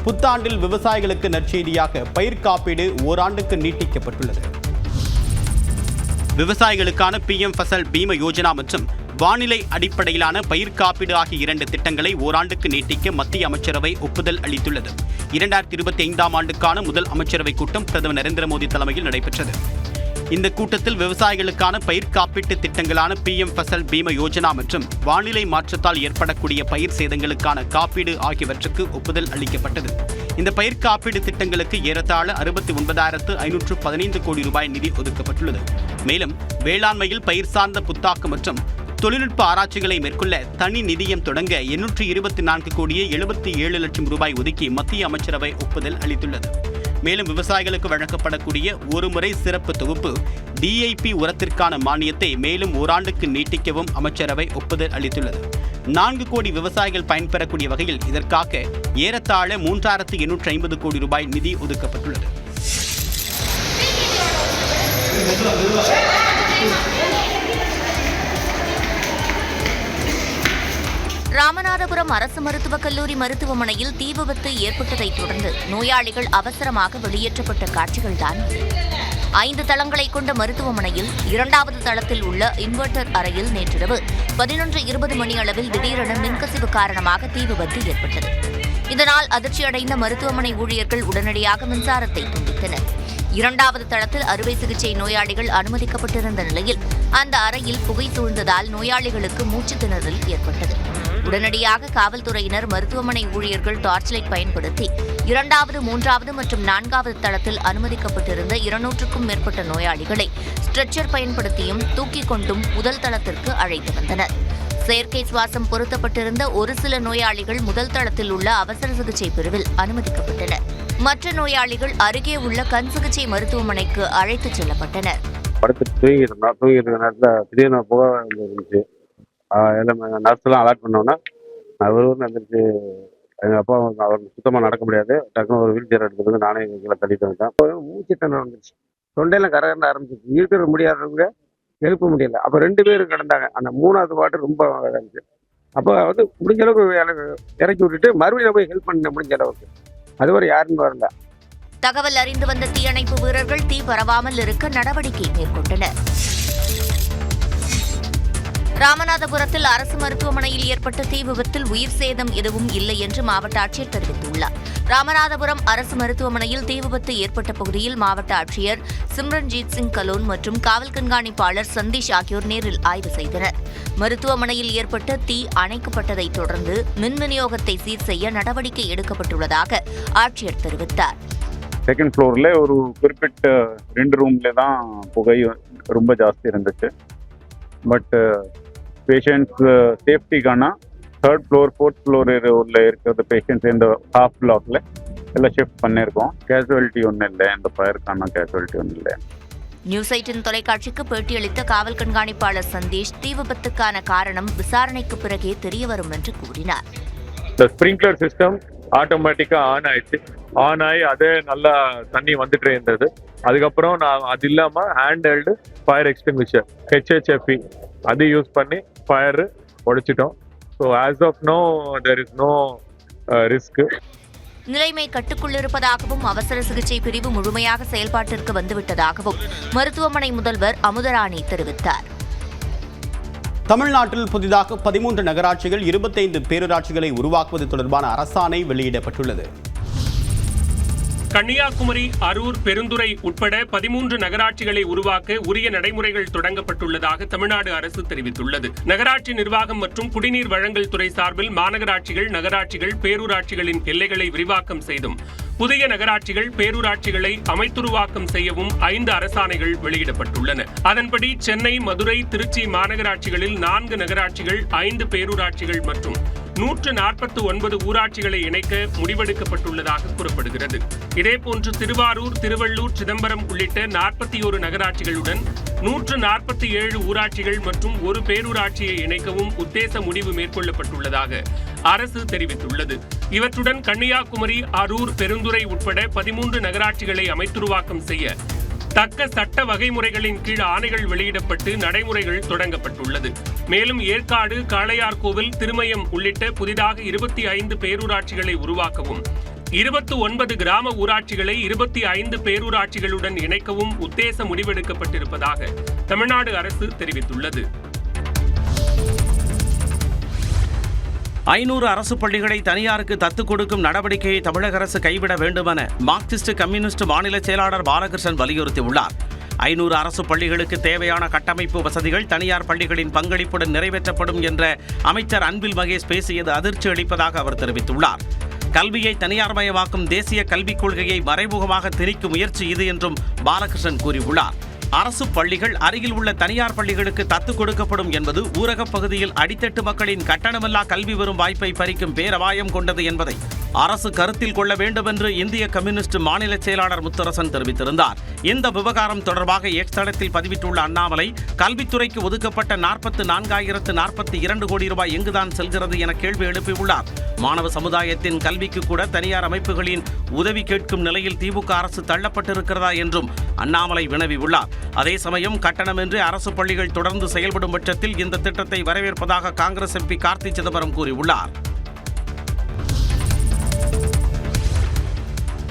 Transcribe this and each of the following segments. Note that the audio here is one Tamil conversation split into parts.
புத்தாண்டில் விவசாயிகளுக்கு நற்செய்தியாக பயிர் காப்பீடு ஓராண்டுக்கு நீட்டிக்கப்பட்டுள்ளது. விவசாயிகளுக்கான PM ஃபசல் பீம யோஜனா மற்றும் வானிலை அடிப்படையிலான பயிர் காப்பீடு ஆகிய 2 திட்டங்களை ஓராண்டுக்கு நீட்டிக்க மத்திய அமைச்சரவை ஒப்புதல் அளித்துள்ளது. 2025ஆம் ஆண்டுக்கான முதல் அமைச்சரவை கூட்டம் பிரதமர் நரேந்திர மோடி தலைமையில் நடைபெற்றது. இந்த கூட்டத்தில் விவசாயிகளுக்கான பயிர் காப்பீட்டு திட்டங்களான PM ஃபசல் பீம யோஜனா மற்றும் வானிலை மாற்றத்தால் ஏற்படக்கூடிய பயிர் சேதங்களுக்கான காப்பீடு ஆகியவற்றுக்கு ஒப்புதல் அளிக்கப்பட்டது. இந்த பயிர் காப்பீடு திட்டங்களுக்கு ஏறத்தாழ 69,515 கோடி ரூபாய் நிதி ஒதுக்கப்பட்டுள்ளது. மேலும் வேளாண்மையில் பயிர் சார்ந்த புத்தாக்கம் மற்றும் தொழில்நுட்ப ஆராய்ச்சிகளை மேற்கொள்ள தனி நிதியம் தொடங்க 824 கோடியே 77 லட்சம் ரூபாய் ஒதுக்கி மத்திய அமைச்சரவை ஒப்புதல் அளித்துள்ளது. மேலும் விவசாயிகளுக்கு வழங்கப்படக்கூடிய ஒருமுறை சிறப்பு தொகுப்பு DIP உரத்திற்கான மானியத்தை மேலும் ஓராண்டுக்கு நீட்டிக்கவும் அமைச்சரவை ஒப்புதல் அளித்துள்ளது. 4 கோடி விவசாயிகள் பயன்பெறக்கூடிய வகையில் இதற்காக ஏறத்தாழ 3,850 கோடி ரூபாய் நிதி ஒதுக்கப்பட்டுள்ளது. ராமநாதபுரம் அரசு மருத்துவக் கல்லூரி மருத்துவமனையில் தீ விபத்து ஏற்பட்டதைத் தொடர்ந்து நோயாளிகள் அவசரமாக வெளியேற்றப்பட்ட காட்சிகள்தான். 5 தளங்களை கொண்ட மருத்துவமனையில் 2வது தளத்தில் உள்ள இன்வெர்டர் அறையில் நேற்றிரவு 11:20 மணி அளவில் திடீரென மின்கசிவு காரணமாக தீ விபத்து ஏற்பட்டது. இதனால் அதிர்ச்சியடைந்த மருத்துவமனை ஊழியர்கள் உடனடியாக மின்சாரத்தை துண்டித்தனர். 2வது தளத்தில் அறுவை சிகிச்சை நோயாளிகள் அனுமதிக்கப்பட்டிருந்த நிலையில் அந்த அறையில் புகை சூழ்ந்ததால் நோயாளிகளுக்கு மூச்சு திணறல் ஏற்பட்டது. உடனடியாக காவல்துறையினர் மருத்துவமனை ஊழியர்கள் டார்ச் லைட் பயன்படுத்தி 2வது, 3வது மற்றும் 4வது தளத்தில் அனுமதிக்கப்பட்டிருந்த 200க்கும் மேற்பட்ட நோயாளிகளை ஸ்ட்ரெச்சர் பயன்படுத்தியும் தூக்கிக் கொண்டும் முதல் தளத்திற்கு அழைத்து வந்தனர். செயற்கை சுவாசம் பொருத்தப்பட்டிருந்த ஒரு சில நோயாளிகள் முதல் தளத்தில் உள்ள அவசர சிகிச்சை பிரிவில் அனுமதிக்கப்பட்டனர். மற்ற நோயாளிகள் அருகே உள்ள கண் சிகிச்சை மருத்துவமனைக்கு அழைத்துச் செல்லப்பட்டனர். தூங்கிட்டு நேரத்தில் திடீர்னு புகை இருந்துச்சு. எல்லாம் நர்ஸ்லாம் அலாட் பண்ணோன்னா அவரும் வந்துருச்சு. எங்கள் அப்பா அவர் சுத்தமாக நடக்க முடியாது. டக்குனு ஒரு வீல் சேர் எடுத்துட்டு வந்து நானே கீழே தள்ளிட்டு வந்தேன். மூச்சு திணறல் வந்துருச்சு. தொண்டையெல்லாம் கரகண்ட ஆரம்பிச்சிச்சு. இருக்கிற முடியாதவங்க எழுப்ப முடியல. அப்போ 2 பேர் கிடந்தாங்க. அந்த 3வது வார்டு ரொம்ப இருந்துச்சு. அப்போ முடிஞ்ச அளவுக்கு இறக்கி விட்டுட்டு மறுபடியும் போய் ஹெல்ப் பண்ண முடிஞ்ச அளவுக்கு. அதுவரை யாருன்னு வரல. தகவல் அறிந்து வந்த தீயணைப்பு வீரர்கள் தீ பரவாமல் இருக்க நடவடிக்கை மேற்கொண்டனர். ராமநாதபுரத்தில் அரசு மருத்துவமனையில் ஏற்பட்ட தீ விபத்தில் உயிர் சேதம் எதுவும் இல்லை என்று மாவட்ட ஆட்சியர் தெரிவித்துள்ளார். ராமநாதபுரம் அரசு மருத்துவமனையில் தீ விபத்து ஏற்பட்ட பகுதியில் மாவட்ட ஆட்சியர் சிம்ரன்ஜீத் சிங் கலோன் மற்றும் காவல் கண்காணிப்பாளர் சந்தீஷ் ஆகியோர் நேரில் ஆய்வு செய்தனர். மருத்துவமனையில் ஏற்பட்ட தீ அணைக்கப்பட்டதைத் தொடர்ந்து மின் விநியோகத்தை சீர் செய்ய நடவடிக்கை எடுக்கப்பட்டுள்ளதாக ஆட்சியர் தெரிவித்தார். செகண்ட் ஃப்ளோரில் ஒரு குறிப்பிட்ட 2 ரூம்ல தான் புகை ரொம்ப ஜாஸ்தி இருந்துச்சு. பட் பேஷண்ட்ஸ் சேஃப்டிக்கான 3rd ஃப்ளோர் 4th ஃப்ளோர் உள்ள இருக்கிற பேஷண்ட்ஸ் இந்த ஹாஃப் பிளாக்ல எல்லாம் ஷிஃப்ட் பண்ணியிருக்கோம். கேஷுவாலிட்டி ஒன்றும் இல்லை. இந்த ஃபயருக்கான கேஷுவாலிட்டி ஒன்றும் இல்லை. நியூஸ் 18 தொலைக்காட்சிக்கு பேட்டியளித்த காவல் கண்காணிப்பாளர் சந்தீஷ் தீ விபத்துக்கான காரணம் விசாரணைக்கு பிறகே தெரியவரும் என்று கூறினார். ஸ்பிரிங்க்லர் சிஸ்டம் ஆட்டோமேட்டிக்கா ஆன் ஆகி அதே நல்லா தண்ணி வந்துட்டே இருந்தது. அதுக்கப்புறம் நான் அது இல்லாம hand held fire extinguisher HHFE அது யூஸ் பண்ணி ஃபயர் உடைச்சிட்டோம். So as of no there is no risk. நிலைமை கட்டுக்குள் இருப்பதாகவும் அவசர சிகிச்சை பிரிவு முழுமையாக செயல்பாட்டிற்கு வந்துவிட்டதாகவும் மருத்துவமனை முதல்வர் அமுதராணி தெரிவித்தார். தமிழ்நாட்டில் புதிதாக 13 நகராட்சிகள் 25 பேரூராட்சிகளை உருவாக்குவது தொடர்பான அரசாணை வெளியிடப்பட்டுள்ளது. கன்னியாகுமரி, அரூர், பெருந்துறை உட்பட 13 நகராட்சிகளை உருவாக்க உரிய நடைமுறைகள் தொடங்கப்பட்டுள்ளதாக தமிழ்நாடு அரசு தெரிவித்துள்ளது. நகராட்சி நிர்வாகம் மற்றும் குடிநீர் வழங்கல் துறை சார்பில் மாநகராட்சிகள், நகராட்சிகள், பேரூராட்சிகளின் எல்லைகளை விரிவாக்கம் செய்தும் புதிய நகராட்சிகள், பேரூராட்சிகளை அமைத்துருவாக்கம் செய்யவும் 5 அரசாணைகள் வெளியிடப்பட்டுள்ளன. அதன்படி சென்னை, மதுரை, திருச்சி மாநகராட்சிகளில் 4 நகராட்சிகள், 5 பேரூராட்சிகள் மற்றும் 149 ஊராட்சிகளை இணைக்க முடிவெடுக்கப்பட்டுள்ளதாக கூறப்படுகிறது. இதேபோன்று திருவாரூர், திருவள்ளூர், சிதம்பரம் உள்ளிட்ட 41 நகராட்சிகளுடன் 147 ஊராட்சிகள் மற்றும் 1 பேரூராட்சியை இணைக்கவும் உத்தேச முடிவு மேற்கொள்ளப்பட்டுள்ளதாக அரசு தெரிவித்துள்ளது. இவற்றுடன் கன்னியாகுமரி, அரூர், பெருந்துறை உட்பட 13 நகராட்சிகளை அமைத்துருவாக்கம் செய்ய தக்க சட்ட வகைமுறைகளின் கீழ் ஆணைகள் வெளியிடப்பட்டு நடைமுறைகள் தொடங்கப்பட்டுள்ளது. மேலும் ஏற்காடு, காளையார்கோவில், திருமயம் உள்ளிட்ட புதிதாக 25 பேரூராட்சிகளை உருவாக்கவும் 29 கிராம ஊராட்சிகளை 25 பேரூராட்சிகளுடன் இணைக்கவும் உத்தேச முடிவெடுக்கப்பட்டிருப்பதாக தமிழ்நாடு அரசு தெரிவித்துள்ளது. 500 அரசு பள்ளிகளை தனியாருக்கு தத்துக் கொடுக்கும் நடவடிக்கையை தமிழக அரசு கைவிட வேண்டுமென மார்க்சிஸ்ட் கம்யூனிஸ்ட் மாநில செயலாளர் பாலகிருஷ்ணன் வலியுறுத்தியுள்ளார். 500 அரசு பள்ளிகளுக்கு தேவையான கட்டமைப்பு வசதிகள் தனியார் பள்ளிகளின் பங்களிப்புடன் நிறைவேற்றப்படும் என்ற அமைச்சர் அன்பில் மகேஷ் பேசியது அதிர்ச்சி அளிப்பதாக அவர் தெரிவித்துள்ளார். கல்வியை தனியார்மயமாக்கும் தேசிய கல்விக் கொள்கையை மறைமுகமாக திணிக்கும் முயற்சி இது என்றும் பாலகிருஷ்ணன் கூறியுள்ளார். அரசு பள்ளிகள் அருகில் உள்ள தனியார் பள்ளிகளுக்கு தத்து கொடுக்கப்படும் என்பது ஊரகப் பகுதியில் அடித்தட்டு மக்களின் கட்டணமில்லா கல்வி பெறும் வாய்ப்பை பறிக்கும் பேரபாயம் கொண்டது என்பதை அரசு கருத்தில் கொள்ள வேண்டும் என்று இந்திய கம்யூனிஸ்ட் மாநில செயலாளர் முத்தரசன் தெரிவித்திருந்தார். இந்த விவகாரம் தொடர்பாக எக்ஸ் தளத்தில் பதிவிட்டுள்ள அண்ணாமலை, கல்வித்துறைக்கு ஒதுக்கப்பட்ட 44,042 கோடி ரூபாய் எங்குதான் செல்கிறது என கேள்வி எழுப்பியுள்ளார். மாணவ சமுதாயத்தின் கல்விக்கு கூட தனியார் அமைப்புகளின் உதவி கேட்கும் நிலையில் திமுக அரசு தள்ளப்பட்டிருக்கிறதா என்றும் அண்ணாமலை வினவியுள்ளார். அதே சமயம் கட்டணமின்றி அரசு பள்ளிகள் தொடர்ந்து செயல்படும் பட்சத்தில் இந்த திட்டத்தை வரவேற்பதாக காங்கிரஸ் எம்பி கார்த்தி சிதம்பரம் கூறியுள்ளார்.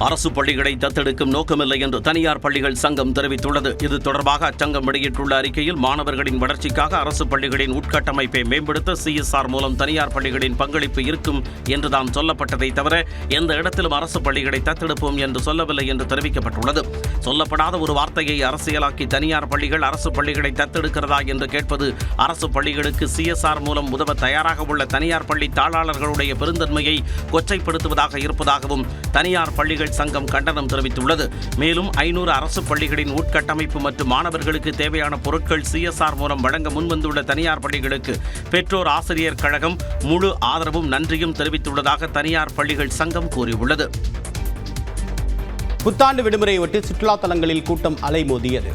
அரசு பள்ளிகளை தத்தெடுக்கும் நோக்கமில்லை என்று தனியார் பள்ளிகள் சங்கம் தெரிவித்துள்ளது. இது தொடர்பாக அச்சங்கம் வெளியிட்டுள்ள அறிக்கையில், மாணவர்களின் வளர்ச்சிக்காக அரசு பள்ளிகளின் உட்கட்டமைப்பை மேம்படுத்த CSR மூலம் தனியார் பள்ளிகளின் பங்களிப்பு இருக்கும் என்றுதான் சொல்லப்பட்டதை தவிர எந்த இடத்திலும் அரசு பள்ளிகளை தத்தெடுப்போம் என்று சொல்லவில்லை என்று தெரிவிக்கப்பட்டுள்ளது. சொல்லப்படாத ஒரு வார்த்தையை அரசியலாக்கி தனியார் பள்ளிகள் அரசு பள்ளிகளை தத்தெடுக்கிறதா என்று கேட்பது அரசு பள்ளிகளுக்கு CSR மூலம் உதவ தயாராக உள்ள தனியார் பள்ளி தாளாளர்களுடைய பெருந்தன்மையை கொச்சைப்படுத்துவதாக இருப்பதாகவும் தனியார் பள்ளிகள் சங்கம் கண்டனம் தெரிவித்துள்ளது. மேலும் 500 அரசு பள்ளிகளின் உட்கட்டமைப்பு மற்றும் மாணவர்களுக்கு தேவையான பொருட்கள் CSR மூலம் வழங்க முன்வந்துள்ள தனியார் பள்ளிகளுக்கு பெற்றோர் ஆசிரியர் கழகம் முழு ஆதரவும் நன்றியும் தெரிவித்துள்ளதாக தனியார் பள்ளிகள் சங்கம் கூறியுள்ளது. புத்தாண்டு விடுமுறையொட்டி சுற்றுலா தலங்களில் கூட்டம் அலைமோதியது.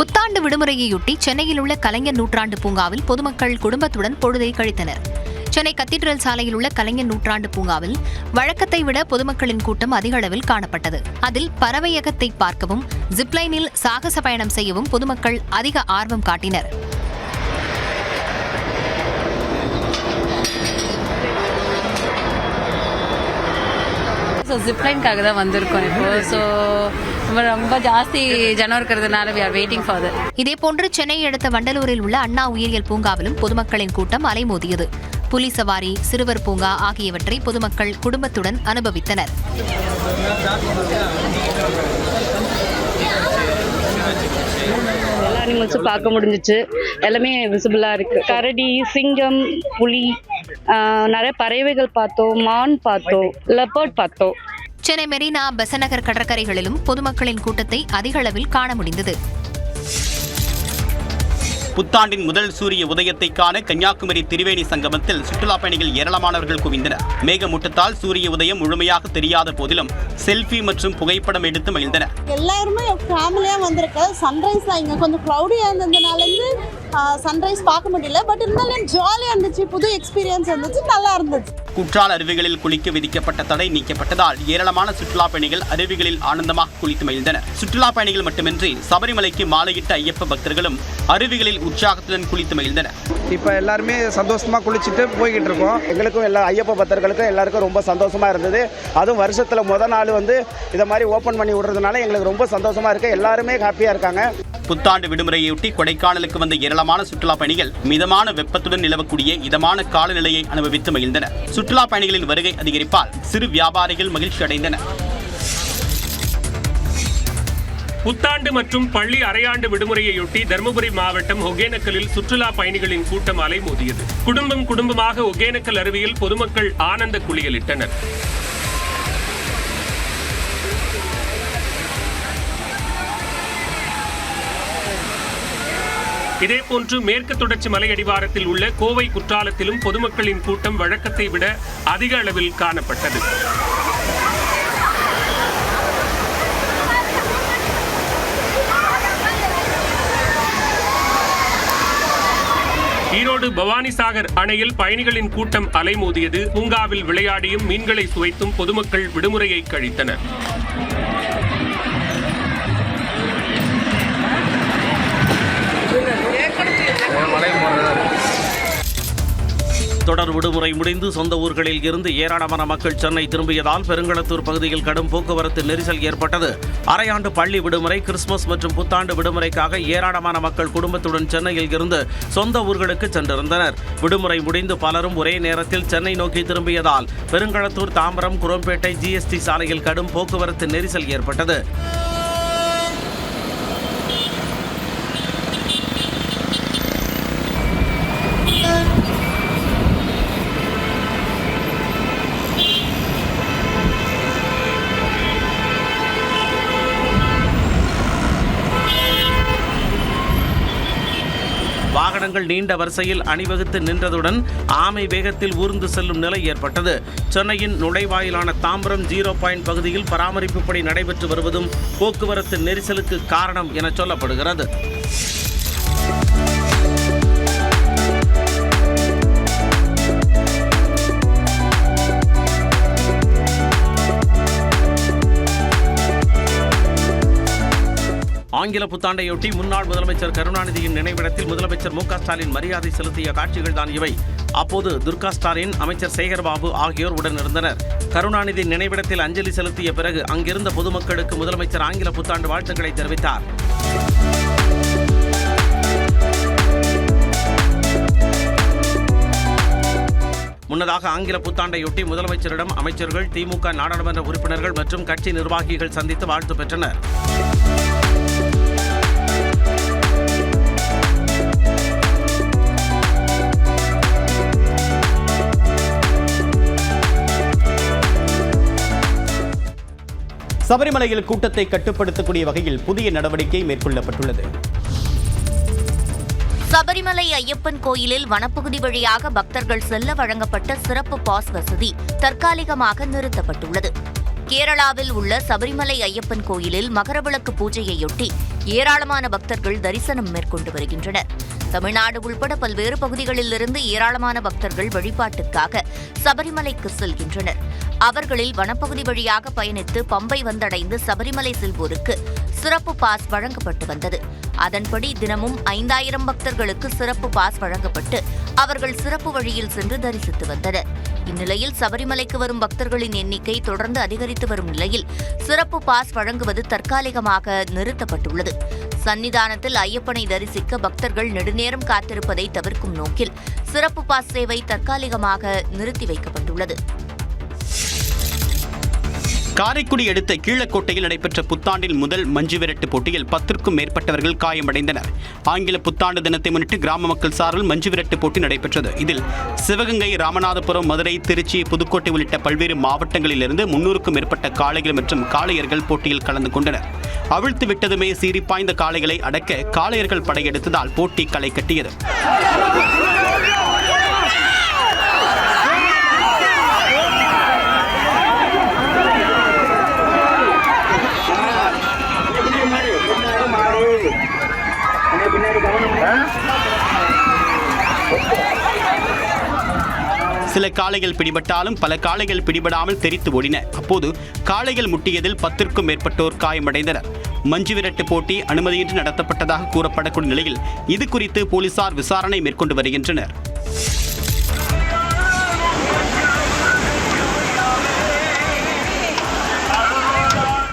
புத்தாண்டு விடுமுறையொட்டி சென்னையில் உள்ள கலைஞர் நூற்றாண்டு பூங்காவில் பொதுமக்கள் குடும்பத்துடன் பொழுதை கழித்தனர். சென்னை கத்தீட்ரல் சாலையில் உள்ள கலைஞர் நூற்றாண்டு பூங்காவில் வழக்கத்தை விட பொதுமக்களின் கூட்டம் அதிக அளவில் காணப்பட்டது. அதில் பறவையகத்தை பார்க்கவும், ஜிப்லைனில் சாகச பயணம் செய்யவும் பொதுமக்கள் அதிக ஆர்வம் காட்டினர். ஜிப்லைனுக்காக தான் வந்திருக்கோம் இப்போ. ஸோ ரொம்ப ஜாஸ்தி ஜனம் இருக்கிறதுனால we are waiting for that. இதேபோன்று சென்னை அடுத்த வண்டலூரில் உள்ள அண்ணா உயிரியல் பூங்காவிலும் பொதுமக்களின் கூட்டம் அலைமோதியது. புலி சவாரி, சிறுவர் பூங்கா ஆகியவற்றை பொதுமக்கள் குடும்பத்துடன் அனுபவித்தனர். எல்லா அனிமல்ஸும் பார்க்க முடிஞ்சிச்சு. எல்லாமே விசிபிளா இருக்கு. கரடி, சிங்கம், புலி, நிறைய பறவைகள் பார்த்தோம், மான் பார்த்தோம், லெப்பர்ட் பார்த்தோம். சென்னை மெரினா, பெசநகர் கடற்கரைகளிலும் பொதுமக்களின் கூட்டத்தை அதிக அளவில் காண முடிந்தது. புத்தாண்டின் முதல் சூரிய உதயத்தை காண கன்னியாகுமரி திரிவேணி சங்கமத்தில் சுற்றுலா பயணிகள் ஏராளமானவர்கள் குவிந்தனர். மேகமூட்டத்தால் சூரிய உதயம் முழுமையாக தெரியாத போதிலும் செல்ஃபி மற்றும் புகைப்படம் எடுத்து மகிழ்ந்தனர். எல்லாருமே ஃபேமிலியா வந்திருக்கு. சன்ரைஸ் இங்க கொஞ்சம் க்ளௌடியா இருந்ததுனால சன்ரைஸ் பார்க்க முடியல. பட் இருந்தாலும் ஜாலியா இருந்துச்சு. புது எக்ஸ்பீரியன்ஸ் இருந்துச்சு. நல்லா இருந்துச்சு. குற்றால அருவிகளில் குளிக்க விதிக்கப்பட்ட தடை நீக்கப்பட்டதால் ஏராளமான சுற்றுலா பயணிகள் அருவிகளில் ஆனந்தமாக குளித்து மகிழ்ந்தனர். சுற்றுலா பயணிகள் மட்டுமின்றி சபரிமலைக்கு மாலையிட்ட ஐயப்ப பக்தர்களும் அருவிகளில் உற்சாகத்துடன் குளித்து மகிழ்ந்தனர். இப்போ எல்லாருமே சந்தோஷமா குளிச்சுட்டு போய்கிட்டு இருக்கோம். எங்களுக்கும் எல்லா ஐயப்ப பக்தர்களுக்கும் எல்லாருக்கும் ரொம்ப சந்தோஷமா இருந்தது. அதுவும் வருஷத்துல முதல் நாள் இதை மாதிரி ஓப்பன் பண்ணி விடுறதுனால எங்களுக்கு ரொம்ப சந்தோஷமா இருக்கு. எல்லாருமே ஹாப்பியா இருக்காங்க. புத்தாண்டு விடுமுறையொட்டி கொடைக்கானலுக்கு வந்த ஏராளமான சுற்றுலா பயணிகள் மிதமான வெப்பத்துடன் நிலவக்கூடிய இதமான காலநிலையை அனுபவித்து மகிழ்ந்தனர். சுற்றுலா பயணிகளின் வருகை அதிகரிப்பால் சிறு வியாபாரிகள் மகிழ்ச்சி அடைந்தனர். புத்தாண்டு மற்றும் பள்ளி அரையாண்டு விடுமுறையொட்டி தருமபுரி மாவட்டம் ஒகேனக்கலில் சுற்றுலா பயணிகளின் கூட்டம் அலைமோதியது. குடும்பமாக ஒகேனக்கல் அருவியில் பொதுமக்கள் ஆனந்த குளியலிட்டனர். இதேபோன்று மேற்கு தொடர்ச்சி மலை அடிவாரத்தில் உள்ள கோவை குற்றாலத்திலும் பொதுமக்களின் கூட்டம் வழக்கத்தை விட அதிக அளவில் காணப்பட்டது. ஈரோடு பவானிசாகர் அணையில் பயணிகளின் கூட்டம் அலைமோதியது. பூங்காவில் விளையாடியும் மீன்களை சுவைத்தும் பொதுமக்கள் விடுமுறையை கழித்தனர். தொடர்ந்து தொடர் விடுமுறை முடிந்து சொந்த ஊர்களில் இருந்து ஏராளமான மக்கள் சென்னை திரும்பியதால் பெருங்களத்தூர் பகுதியில் கடும் போக்குவரத்து நெரிசல் ஏற்பட்டது. அரையாண்டு பள்ளி விடுமுறை, கிறிஸ்துமஸ் மற்றும் புத்தாண்டு விடுமுறைக்காக ஏராளமான மக்கள் குடும்பத்துடன் சென்னையில் இருந்து சொந்த ஊர்களுக்கு சென்றிருந்தனர். விடுமுறை முடிந்து பலரும் ஒரே நேரத்தில் சென்னை நோக்கி திரும்பியதால் பெருங்களத்தூர், தாம்பரம், குரோம்பேட்டை ஜிஎஸ்டி சாலையில் கடும் போக்குவரத்து நெரிசல் ஏற்பட்டது. வாகனங்கள் நீண்ட வரிசையில் அணிவகுத்து நின்றதுடன் ஆமை வேகத்தில் ஊர்ந்து செல்லும் நிலை ஏற்பட்டது. சென்னையின் நுழைவாயிலான தாம்பரம் 0 பாயிண்ட் பகுதியில் பராமரிப்பு பணி நடைபெற்று வருவதும் போக்குவரத்து நெரிசலுக்கு காரணம் என சொல்லப்படுகிறது. ஆங்கில புத்தாண்டையொட்டி முன்னாள் முதலமைச்சர் கருணாநிதியின் நினைவிடத்தில் முதலமைச்சர் மு க ஸ்டாலின் மரியாதை செலுத்திய காட்சிகள்தான் இவை. அப்போது துர்கா ஸ்டாலின், அமைச்சர் சேகர்பாபு ஆகியோர் உடனிருந்தனர். கருணாநிதி நினைவிடத்தில் அஞ்சலி செலுத்திய பிறகு அங்கிருந்த பொதுமக்களுக்கு முதலமைச்சர் ஆங்கில புத்தாண்டு வாழ்த்துக்களை தெரிவித்தார். முன்னதாக ஆங்கில புத்தாண்டையொட்டி முதலமைச்சரிடம் அமைச்சர்கள், திமுக நாடாளுமன்ற உறுப்பினர்கள் மற்றும் கட்சி நிர்வாகிகள் சந்தித்து வாழ்த்து பெற்றனர். சபரிமலையில் கூட்டத்தை கட்டுப்படுத்தக்கூடிய வகையில் புதிய நடவடிக்கை மேற்கொள்ளப்பட்டுள்ளது. சபரிமலை ஐயப்பன் கோயிலில் வனப்பகுதி வழியாக பக்தர்கள் செல்ல வழங்கப்பட்ட சிறப்பு பாஸ் வசதி தற்காலிகமாக நிறுத்தப்பட்டுள்ளது. கேரளாவில் உள்ள சபரிமலை ஐயப்பன் கோயிலில் மகரவிளக்கு பூஜையையொட்டி ஏராளமான பக்தர்கள் தரிசனம் மேற்கொண்டு வருகின்றனர். தமிழ்நாடு உள்பட பல்வேறு பகுதிகளிலிருந்து ஏராளமான பக்தர்கள் வழிபாட்டுக்காக சபரிமலைக்கு செல்கின்றனர். அவர்களில் வனப்பகுதி வழியாக பயணித்து பம்பை வந்தடைந்து சபரிமலை செல்வோருக்கு சிறப்பு பாஸ் வழங்கப்பட்டு வந்தது. அதன்படி தினமும் 5000 பக்தர்களுக்கு சிறப்பு பாஸ் வழங்கப்பட்டு அவர்கள் சிறப்பு வழியில் சென்று தரிசித்து வந்தனர். இந்நிலையில் சபரிமலைக்கு வரும் பக்தர்களின் எண்ணிக்கை தொடர்ந்து அதிகரித்து வரும் நிலையில் சிறப்பு பாஸ் வழங்குவது தற்காலிகமாக நிறுத்தப்பட்டுள்ளது. சன்னிதானத்தில் ஐயப்பனை தரிசிக்க பக்தர்கள் நெடுநேரம் காத்திருப்பதை தவிர்க்கும் நோக்கில் சிறப்பு பாஸ் சேவை தற்காலிகமாக நிறுத்தி வைக்கப்பட்டுள்ளது. காரைக்குடி அடுத்த கீழக்கோட்டையில் நடைபெற்ற புத்தாண்டில் முதல் மஞ்சுவிரட்டு போட்டியில் 10க்கும் மேற்பட்டவர்கள் காயமடைந்தனர். ஆங்கில புத்தாண்டு தினத்தை முன்னிட்டு கிராம மக்கள் சார்பில் மஞ்சுவிரட்டு போட்டி நடைபெற்றது. இதில் சிவகங்கை, ராமநாதபுரம், மதுரை, திருச்சி, புதுக்கோட்டை உள்ளிட்ட பல்வேறு மாவட்டங்களிலிருந்து 300க்கும் மேற்பட்ட காளைகள் மற்றும் காளையர்கள் போட்டியில் கலந்து கொண்டனர். அவிழ்த்து விட்டதுமே சீறிப்பாய்ந்த காளைகளை அடக்க காளையர்கள் படையெடுத்ததால் போட்டி களை கட்டியது. சில காளைகள் பிடிபட்டாலும் பல காளைகள் பிடிபடாமல் தெரித்து ஓடின. அப்போது காளைகள் முட்டியதில் 10க்கும் மேற்பட்டோர் காயமடைந்தனர். மஞ்சுவிரட்டு போட்டி அனுமதியின்றி நடத்தப்பட்டதாக கூறப்படக்கூடிய நிலையில் இது குறித்து போலீசார் விசாரணை மேற்கொண்டு வருகின்றனர்.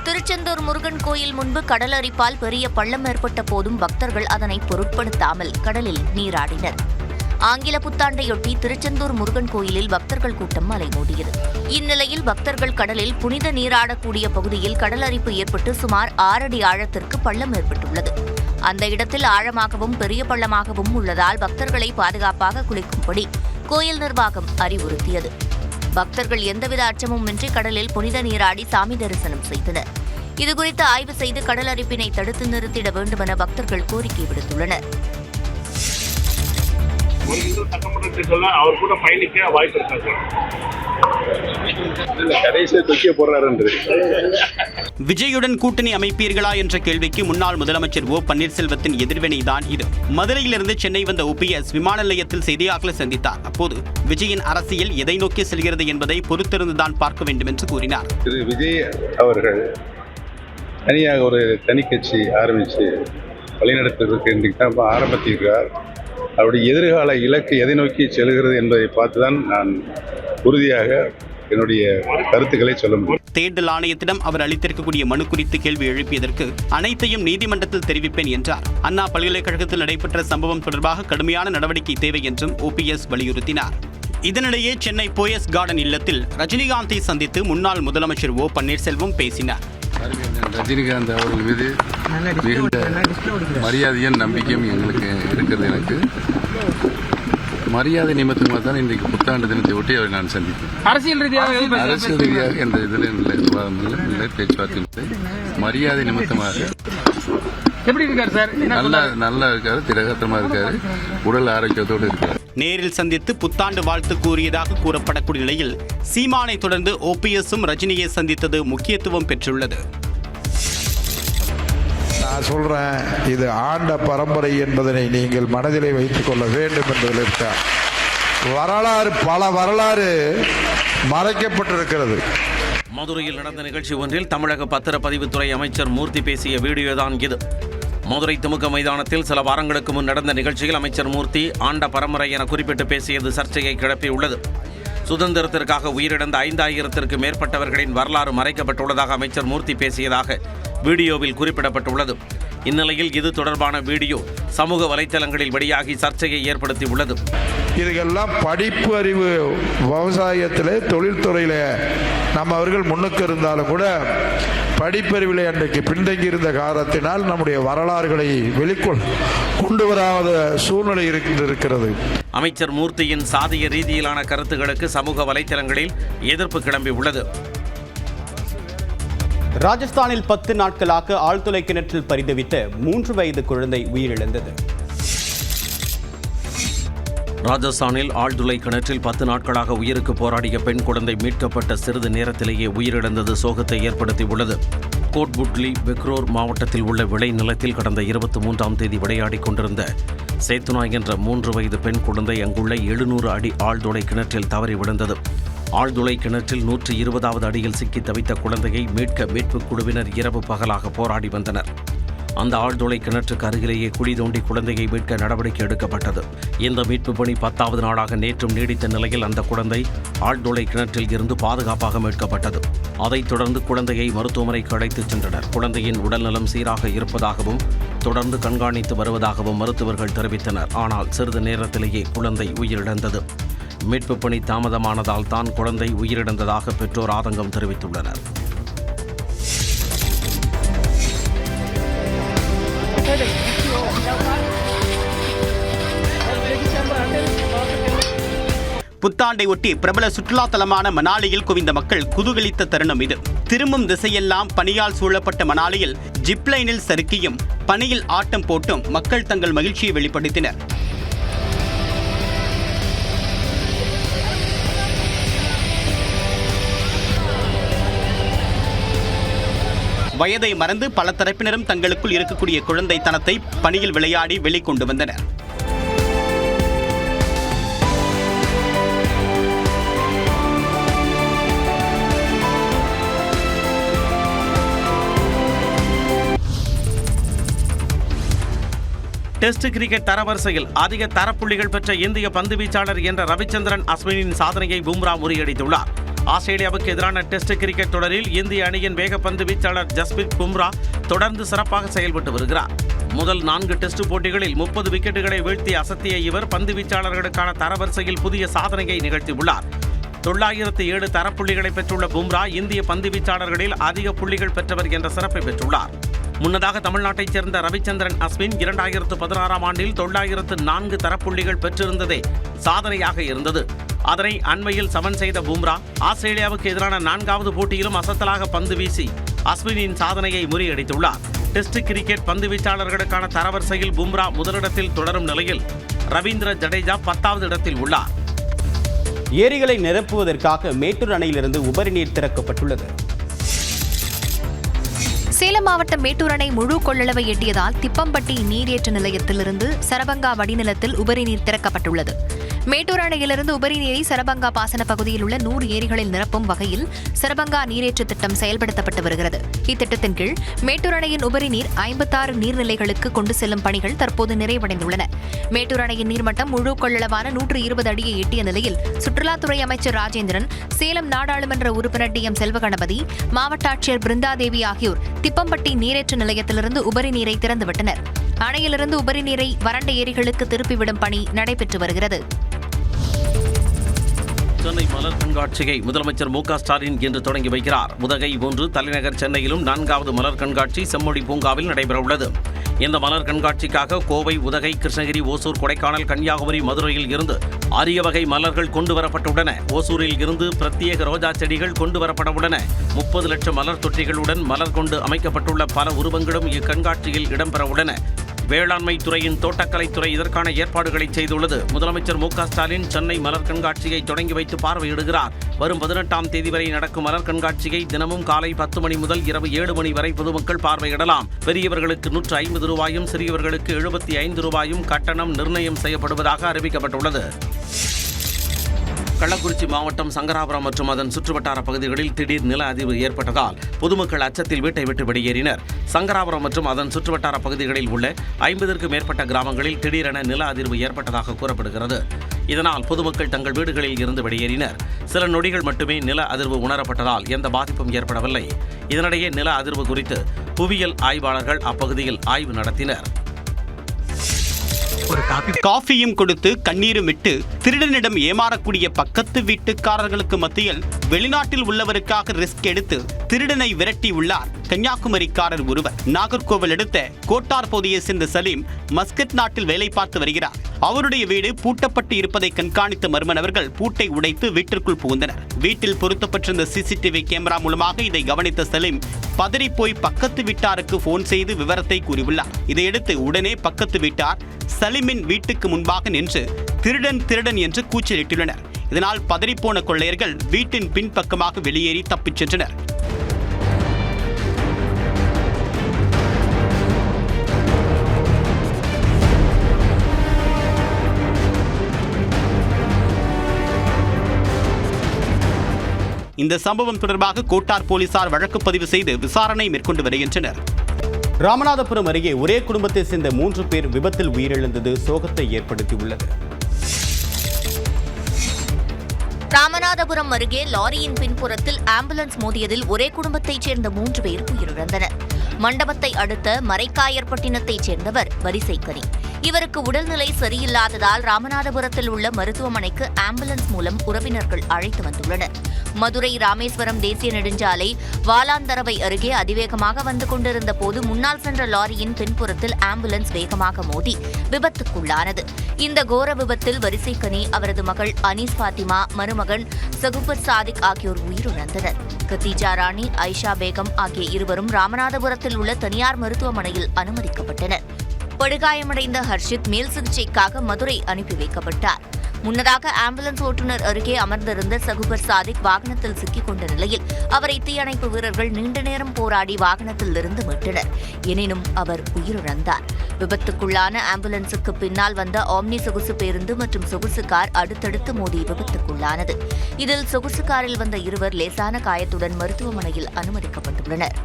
திருச்செந்தூர் முருகன் கோயில் முன்பு கடல் அரிப்பால் பெரிய பள்ளம் ஏற்பட்ட போதும் பக்தர்கள் அதனை பொருட்படுத்தாமல் கடலில் நீராடினர். ஆங்கில புத்தாண்டையொட்டி திருச்செந்தூர் முருகன் கோயிலில் பக்தர்கள் கூட்டம் அலைமோதியது. இந்நிலையில் பக்தர்கள் கடலில் புனித நீராடக்கூடிய பகுதியில் கடல் அரிப்பு ஏற்பட்டு சுமார் 6 அடி ஆழத்திற்கு பள்ளம் ஏற்பட்டுள்ளது. அந்த இடத்தில் ஆழமாகவும் பெரிய பள்ளமாகவும் உள்ளதால் பக்தர்களை பாதுகாப்பாக குளிக்கும்படி கோயில் நிர்வாகம் அறிவுறுத்தியது. பக்தர்கள் எந்தவித அச்சமுமின்றி கடலில் புனித நீராடி சாமி தரிசனம் செய்தனர். இதுகுறித்து ஆய்வு செய்து கடல் அரிப்பினை தடுத்து நிறுத்திட வேண்டுமென பக்தர்கள் கோரிக்கை விடுத்துள்ளனர். அவர் கூட பயணிக்க வாய்ப்பு இருக்காது. விஜயுடன் கூட்டணி அமைப்பீர்களா என்ற கேள்விக்கு முன்னாள் முதலமைச்சர் ஓ பன்னீர்செல்வத்தின் எதிர்வினைதான் இது. மதுரையிலிருந்து சென்னை வந்த OPS விமான நிலையத்தில் செய்தியாளர்களை சந்தித்தார். அப்போது விஜயின் அரசியல் எதை நோக்கி செல்கிறது என்பதை பொறுத்திருந்துதான் பார்க்க வேண்டும் என்று கூறினார். திரு விஜய் அவர்கள் தனியாக ஒரு தனி கட்சி ஆரம்பித்து வழிநடத்துவதற்கு ஆரம்பித்திருக்கிறார். அவருடைய எதிர்கால இலக்கு எதை நோக்கி செல்கிறது என்பதை பார்த்துதான் நான் உறுதியாக என்னுடைய கருத்துக்களை சொல்ல முடியும். தேர்தல் ஆணையத்திடம் அவர் அளித்திருக்கக்கூடிய மனு குறித்து கேள்வி எழுப்பியதற்கு அனைத்தையும் நீதிமன்றத்தில் தெரிவிப்பேன் என்றார். அண்ணா பல்கலைக்கழகத்தில் நடைபெற்ற சம்பவம் தொடர்பாக கடுமையான நடவடிக்கை தேவை என்றும் OPS வலியுறுத்தினார். இதனிடையே சென்னை போயஸ் கார்டன் இல்லத்தில் ரஜினிகாந்தை சந்தித்து முன்னாள் முதலமைச்சர் O பன்னீர்செல்வம் பேசினார். ரஜினிகாந்த் அவர்கள் மீது மிகுந்த மரியாதையும் நம்பிக்கையும் எங்களுக்கு இருக்கிறது. எனக்கு மரியாதை நிமித்தமாக தான் இன்றைக்கு புத்தாண்டு தினத்தை ஒட்டி அவரை நான் சந்தித்தேன். அரசியல் ரீதியாக என்ற இதில் விவாதம் இல்லை, பேச்சுவார்த்தை இல்லை. மரியாதை நிமித்தமாக எப்படி இருக்காரு சார்? நல்லா இருக்காரு, திரகத்தமா இருக்காரு, உடல் ஆரோக்கியத்தோடு இருக்காரு. நேரில் சந்தித்து புத்தாண்டு வாழ்த்து கூறியதாக கூறப்படக்கூடிய நிலையில் சீமானை தொடர்ந்து OPSம் ரஜினியை சந்தித்தது முக்கியத்துவம் பெற்றுள்ளது. நான் சொல்றேன், இது ஆண்ட பரம்பரை என்பதனை நீங்கள் மனதிலே வைத்துக் கொள்ள வேண்டும் என்பதில் இருக்க பல வரலாறு மறைக்கப்பட்டிருக்கிறது. மதுரையில் நடந்த நிகழ்ச்சி ஒன்றில் தமிழக பத்திரப்பதிவுத்துறை அமைச்சர் மூர்த்தி பேசிய வீடியோதான் இது. மதுரை திமுக மைதானத்தில் சில வாரங்களுக்கு முன் நடந்த நிகழ்ச்சியில் அமைச்சர் மூர்த்தி ஆண்ட பரம்பரை என குறிப்பிட்டு பேசியது சர்ச்சையை கிளப்பியுள்ளது. சுதந்திரத்திற்காக உயிரிழந்த 5000த்திற்கு மேற்பட்டவர்களின் வரலாறு மறைக்கப்பட்டுள்ளதாக அமைச்சர் மூர்த்தி பேசியதாக வீடியோவில் குறிப்பிடப்பட்டுள்ளது. இந்நிலையில் இது தொடர்பான வீடியோ சமூக வலைத்தளங்களில் வெளியாகி சர்ச்சையை ஏற்படுத்தியுள்ளது. இதுக்கெல்லாம் படிப்பு அறிவு விவசாயத்தில் தொழில்துறையில் நம்ம அவர்கள் முன்னுக்கு இருந்தாலும் கூட படிப்பறிவில் அன்றைக்கு பின்தங்கி இருந்த காரணத்தினால் நம்முடைய வரலாறுகளை கொண்டு வராத சூழ்நிலை இருக்கிறது. அமைச்சர் மூர்த்தியின் சாதிய ரீதியிலான கருத்துக்களுக்கு சமூக வலைத்தளங்களில் எதிர்ப்பு கிளம்பியுள்ளது. ராஜஸ்தானில் 10 நாட்களாக ஆழ்துளை கிணற்றில் பரிதவித்த 3 வயது குழந்தை உயிரிழந்தது. ராஜஸ்தானில் ஆழ்துளை கிணற்றில் 10 நாட்களாக உயிருக்கு போராடிய பெண் குழந்தை மீட்கப்பட்ட சிறிது நேரத்திலேயே உயிரிழந்தது சோகத்தை ஏற்படுத்தியுள்ளது. கோட்புட்லி பெக்ரோர் மாவட்டத்தில் உள்ள விளை நிலத்தில் கடந்த 23ஆம் தேதி விளையாடிக் கொண்டிருந்த சேத்துனா என்ற 3 வயது பெண் குழந்தை அங்குள்ள 700 அடி ஆழ்துளை கிணற்றில் தவறி விழுந்தது. ஆழ்துளை கிணற்றில் 120வது அடியில் சிக்கி தவித்த குழந்தையை மீட்க மீட்புக் குழுவினர் இரவு பகலாக போராடி வந்தனர். அந்த ஆழ்துளை கிணற்றுக்கு அருகிலேயே குழி தோண்டி குழந்தையை மீட்க நடவடிக்கை எடுக்கப்பட்டது. இந்த மீட்பு பணி 10வது நாளாக நேற்றும் நீடித்த நிலையில் அந்த குழந்தை ஆழ்துளை கிணற்றில் இருந்து பாதுகாப்பாக மீட்கப்பட்டது. அதைத் தொடர்ந்து குழந்தையை மருத்துவமனைக்கு அழைத்துச் சென்றனர். குழந்தையின் உடல்நலம் சீராக இருப்பதாகவும் தொடர்ந்து கண்காணித்து வருவதாகவும் மருத்துவர்கள் தெரிவித்தனர். ஆனால் சிறிது நேரத்திலேயே குழந்தை உயிரிழந்தது. மீட்பு பணி தாமதமானதால் தான் குழந்தை உயிரிழந்ததாக பெற்றோர் ஆதங்கம் தெரிவித்துள்ளனர். புத்தாண்டை ஒட்டி பிரபல சுற்றுலா தலமான மணாலியில் குவிந்த மக்கள் குதூகலித்த தருணம் இது. திரும்பும் திசையெல்லாம் பனியால் சூழப்பட்ட மணாலியில் ஜிப்லைனில் சறுக்கியும் பனியில் ஆட்டம் போட்டும் மக்கள் தங்கள் மகிழ்ச்சியை வெளிப்படுத்தினர். வயதை மறந்து பல தரப்பினரும் தங்களுக்குள் இருக்கக்கூடிய குழந்தைத்தனத்தை பனியில் விளையாடி வெளிக்கொண்டு வந்தனர். டெஸ்ட் கிரிக்கெட் தரவரிசையில் அதிக தரப்புள்ளிகள் பெற்ற இந்திய பந்து வீச்சாளர் என்ற ரவிச்சந்திரன் அஸ்வினின் சாதனையை பும்ரா முறியடித்துள்ளார். ஆஸ்திரேலியாவுக்கு எதிரான டெஸ்ட் கிரிக்கெட் தொடரில் இந்திய அணியின் வேகப்பந்து வீச்சாளர் ஜஸ்பிரித் பும்ரா தொடர்ந்து சிறப்பாக செயல்பட்டு வருகிறார். முதல் 4 டெஸ்ட் போட்டிகளில் 30 விக்கெட்டுகளை வீழ்த்தி அசத்திய இவர் பந்து வீச்சாளர்களுக்கான தரவரிசையில் புதிய சாதனையை நிகழ்த்தியுள்ளார். 907 தரப்புள்ளிகளை பெற்றுள்ள பும்ரா இந்திய பந்து வீச்சாளர்களில் அதிக புள்ளிகள் பெற்றவர் என்ற சிறப்பை பெற்றுள்ளார். முன்னதாக தமிழ்நாட்டைச் சேர்ந்த ரவிச்சந்திரன் அஸ்வின் 2016ஆம் ஆண்டில் 904 தரப்புள்ளிகள் பெற்றிருந்ததே சாதனையாக இருந்தது. அதனை அண்மையில் சமன் செய்த பும்ரா ஆஸ்திரேலியாவுக்கு எதிரான 4வது போட்டியிலும் அசத்தலாக பந்து வீசி அஸ்வினின் சாதனையை முறியடித்துள்ளார். டெஸ்ட் கிரிக்கெட் பந்து வீச்சாளர்களுக்கான தரவரிசையில் பும்ரா முதலிடத்தில் தொடரும் நிலையில் ரவீந்திர ஜடேஜா 10வது இடத்தில் உள்ளார். ஏரிகளை நிரப்புவதற்காக மேட்டூர் அணையிலிருந்து உபரி நீர் திறக்கப்பட்டுள்ளது. சேலம் மாவட்டம் மேட்டூர் அணை முழு கொள்ளளவை எட்டியதால் திப்பம்பட்டி நீரேற்று நிலையத்திலிருந்து சரபங்கா வடிநிலத்தில் உபரி நீர் திறக்கப்பட்டுள்ளது. மேட்டூர் அணையிலிருந்து உபரி நீரை சரபங்கா பாசன பகுதியில் உள்ள 100 ஏரிகளில் நிரப்பும் வகையில் சரபங்கா நீரேற்று திட்டம் செயல்படுத்தப்பட்டு வருகிறது. இத்திட்டத்தின் கீழ் மேட்டூர் அணையின் உபரி நீர் 56 நீர்நிலைகளுக்கு கொண்டு செல்லும் பணிகள் தற்போது நிறைவடைந்துள்ளன. மேட்டூர் அணையின் நீர்மட்டம் முழு கொள்ளளவான 120 அடியை எட்டிய நிலையில் சுற்றுலாத்துறை அமைச்சர் ராஜேந்திரன், சேலம் நாடாளுமன்ற உறுப்பினர் டி.எம். செல்வகணபதி, மாவட்ட ஆட்சியர் பிருந்தாதேவி ஆகியோர் திப்பம்பட்டி நீரேற்று நிலையத்திலிருந்து உபரி நீரை திறந்துவிட்டனர். அணையிலிருந்து உபரி நீரை வறண்ட ஏரிகளுக்கு திருப்பிவிடும் பணி நடைபெற்று வருகிறது. சென்னை மலர் கண்காட்சியை முதலமைச்சர் மு.க.ஸ்டாலின் இன்று தொடங்கி வைக்கிறார். உதகை 1, தலைநகர் சென்னையிலும் 4வது மலர் கண்காட்சி செம்மொழி பூங்காவில் நடைபெறவுள்ளது. இந்த மலர் கண்காட்சிக்காக கோவை, உதகை, கிருஷ்ணகிரி, ஓசூர், கொடைக்கானல், கன்னியாகுமரி, மதுரையில் இருந்து அரிய வகை மலர்கள் கொண்டுவரப்பட்டுள்ளன. ஓசூரில் இருந்து பிரத்யேக ரோஜா செடிகள் கொண்டுவரப்பட உள்ளன. 30 லட்சம் மலர் தொட்டிகளுடன் மலர் கொண்டு அமைக்கப்பட்டுள்ள பல உருவங்களும் இக்கண்காட்சியில் இடம்பெற உள்ளன. வேளாண்மை துறையின் தோட்டக்கலைத்துறை இதற்கான ஏற்பாடுகளை செய்துள்ளது. முதலமைச்சர் மு.க.ஸ்டாலின் சென்னை மலர் கண்காட்சியை தொடங்கி வைத்து பார்வையிடுகிறார். வரும் 18ஆம் தேதி வரை நடக்கும் மலர் கண்காட்சியை தினமும் காலை 10 மணி முதல் இரவு 7 மணி வரை பொதுமக்கள் பார்வையிடலாம். பெரியவர்களுக்கு 150 ரூபாயும், சிறியவர்களுக்கு 75 ரூபாயும் கட்டணம் நிர்ணயம் செய்யப்படுவதாக அறிவிக்கப்பட்டுள்ளது. கள்ளக்குறிச்சி மாவட்டம் சங்கராபுரம் மற்றும் அதன் சுற்றுவட்டார பகுதிகளில் திடீர் நில அதிர்வு ஏற்பட்டதால் பொதுமக்கள் அச்சத்தில் வீட்டை விட்டு வெளியேறினர். சங்கராபுரம் மற்றும் அதன் சுற்றுவட்டார பகுதிகளில் உள்ள 50க்கும் மேற்பட்ட கிராமங்களில் திடீரென நில அதிர்வு ஏற்பட்டதாக கூறப்படுகிறது. இதனால் பொதுமக்கள் தங்கள் வீடுகளில் இருந்து வெளியேறினர். சில நொடிகள் மட்டுமே நில அதிர்வு உணரப்பட்டதால் எந்த பாதிப்பும் ஏற்படவில்லை. இதனிடையே நில அதிர்வு குறித்து புவியியல் ஆய்வாளர்கள் அப்பகுதியில் ஆய்வு நடத்தினர். காஃபியும் கொடுத்து கண்ணீரும் விட்டு திருடனிடம் ஏமாறக்கூடிய பக்கத்து வீட்டுக்காரர்களுக்கு மத்தியில் வெளிநாட்டில் உள்ளவருக்காக ரிஸ்க் எடுத்து திருடனை விரட்டி உள்ளார் கன்னியாகுமரிக்காரர் ஒருவர். நாகர்கோவில் அடுத்த கோட்டார் பகுதியை சேர்ந்த சலீம் மஸ்கட் நாட்டில் வேலை பார்த்து வருகிறார். அவருடைய வீடு பூட்டப்பட்டு இருப்பதை கண்காணித்த மர்ம நபர்கள் பூட்டை உடைத்து வீட்டிற்குள் புகுந்தனர். வீட்டில் பொருத்தப்பட்டிருந்த சிசிடிவி கேமரா மூலமாக இதை கவனித்த சலீம் பதறி போய் பக்கத்து வீட்டாருக்கு போன் செய்து விவரத்தை கூறியுள்ளார். இதையடுத்து உடனே பக்கத்து வீட்டார் சலீமின் வீட்டுக்கு முன்பாக நின்று திருடன் திருடன் என்று கூச்சலிட்டுள்ளனர். இதனால் பதறிப்போன கொள்ளையர்கள் வீட்டின் பின்பக்கமாக வெளியேறி தப்பிச் சென்றனர். இந்த சம்பவம் தொடர்பாக கோட்டார் போலீசார் வழக்கு பதிவு செய்து விசாரணை மேற்கொண்டு வருகின்றனர். ராமநாதபுரம் அருகே ஒரே குடும்பத்தை சேர்ந்த 3 பேர் விபத்தில் உயிரிழந்தது சோகத்தை ஏற்படுத்தியுள்ளது. ராமநாதபுரம் அருகே லாரியின் பின்புறத்தில் ஆம்புலன்ஸ் மோதியதில் ஒரே குடும்பத்தைச் சேர்ந்த 3 பேர் உயிரிழந்தனர். மண்டபத்தை அடுத்த மரைக்காயர்பட்டினத்தைச் சேர்ந்தவர் வரிசைக்கனி. இவருக்கு உடல்நிலை சரியில்லாததால் ராமநாதபுரத்தில் உள்ள மருத்துவமனைக்கு ஆம்புலன்ஸ் மூலம் உறவினர்கள் அழைத்து வந்துள்ளனர். மதுரை ராமேஸ்வரம் தேசிய நெடுஞ்சாலை வாலாந்தரவை அருகே அதிவேகமாக வந்து கொண்டிருந்த போது முன்னால் சென்ற லாரியின் பின்புறத்தில் ஆம்புலன்ஸ் வேகமாக மோதி விபத்துக்குள்ளானது. இந்த கோர விபத்தில் வரிசைக்கனி, அவரது மகள் அனீஸ் பாத்திமா, மருமகன் சகுபர் சாதிக் ஆகியோர் உயிரிழந்தனர். கத்தீஜா ராணி, ஐஷா பேகம் ஆகிய இருவரும் ராமநாதபுரத்தில் உள்ள தனியார் மருத்துவமனையில் அனுமதிக்கப்பட்டனர். படுகாயமடைந்த ஹர்ஷித் மேல் சிகிச்சைக்காக மதுரை அனுப்பி வைக்கப்பட்டார். முன்னதாக ஆம்புலன்ஸ் ஓட்டுநர் அருகே அமர்ந்திருந்த சகுபர் சாதிக் வாகனத்தில் சிக்கிக் கொண்ட நிலையில் அவரை தீயணைப்பு வீரர்கள் நீண்ட நேரம் போராடி வாகனத்தில் இருந்து மீட்டனர். எனினும் அவர் உயிரிழந்தார். விபத்துக்குள்ளான ஆம்புலன்ஸுக்கு பின்னால் வந்த ஆம்னி சொகுசு பேருந்து மற்றும் சொகுசு கார் அடுத்தடுத்து மோதி விபத்துக்குள்ளானது. இதில் சொகுசு காரில் வந்த இருவர் லேசான காயத்துடன் மருத்துவமனையில் அனுமதிக்கப்பட்டுள்ளனர்.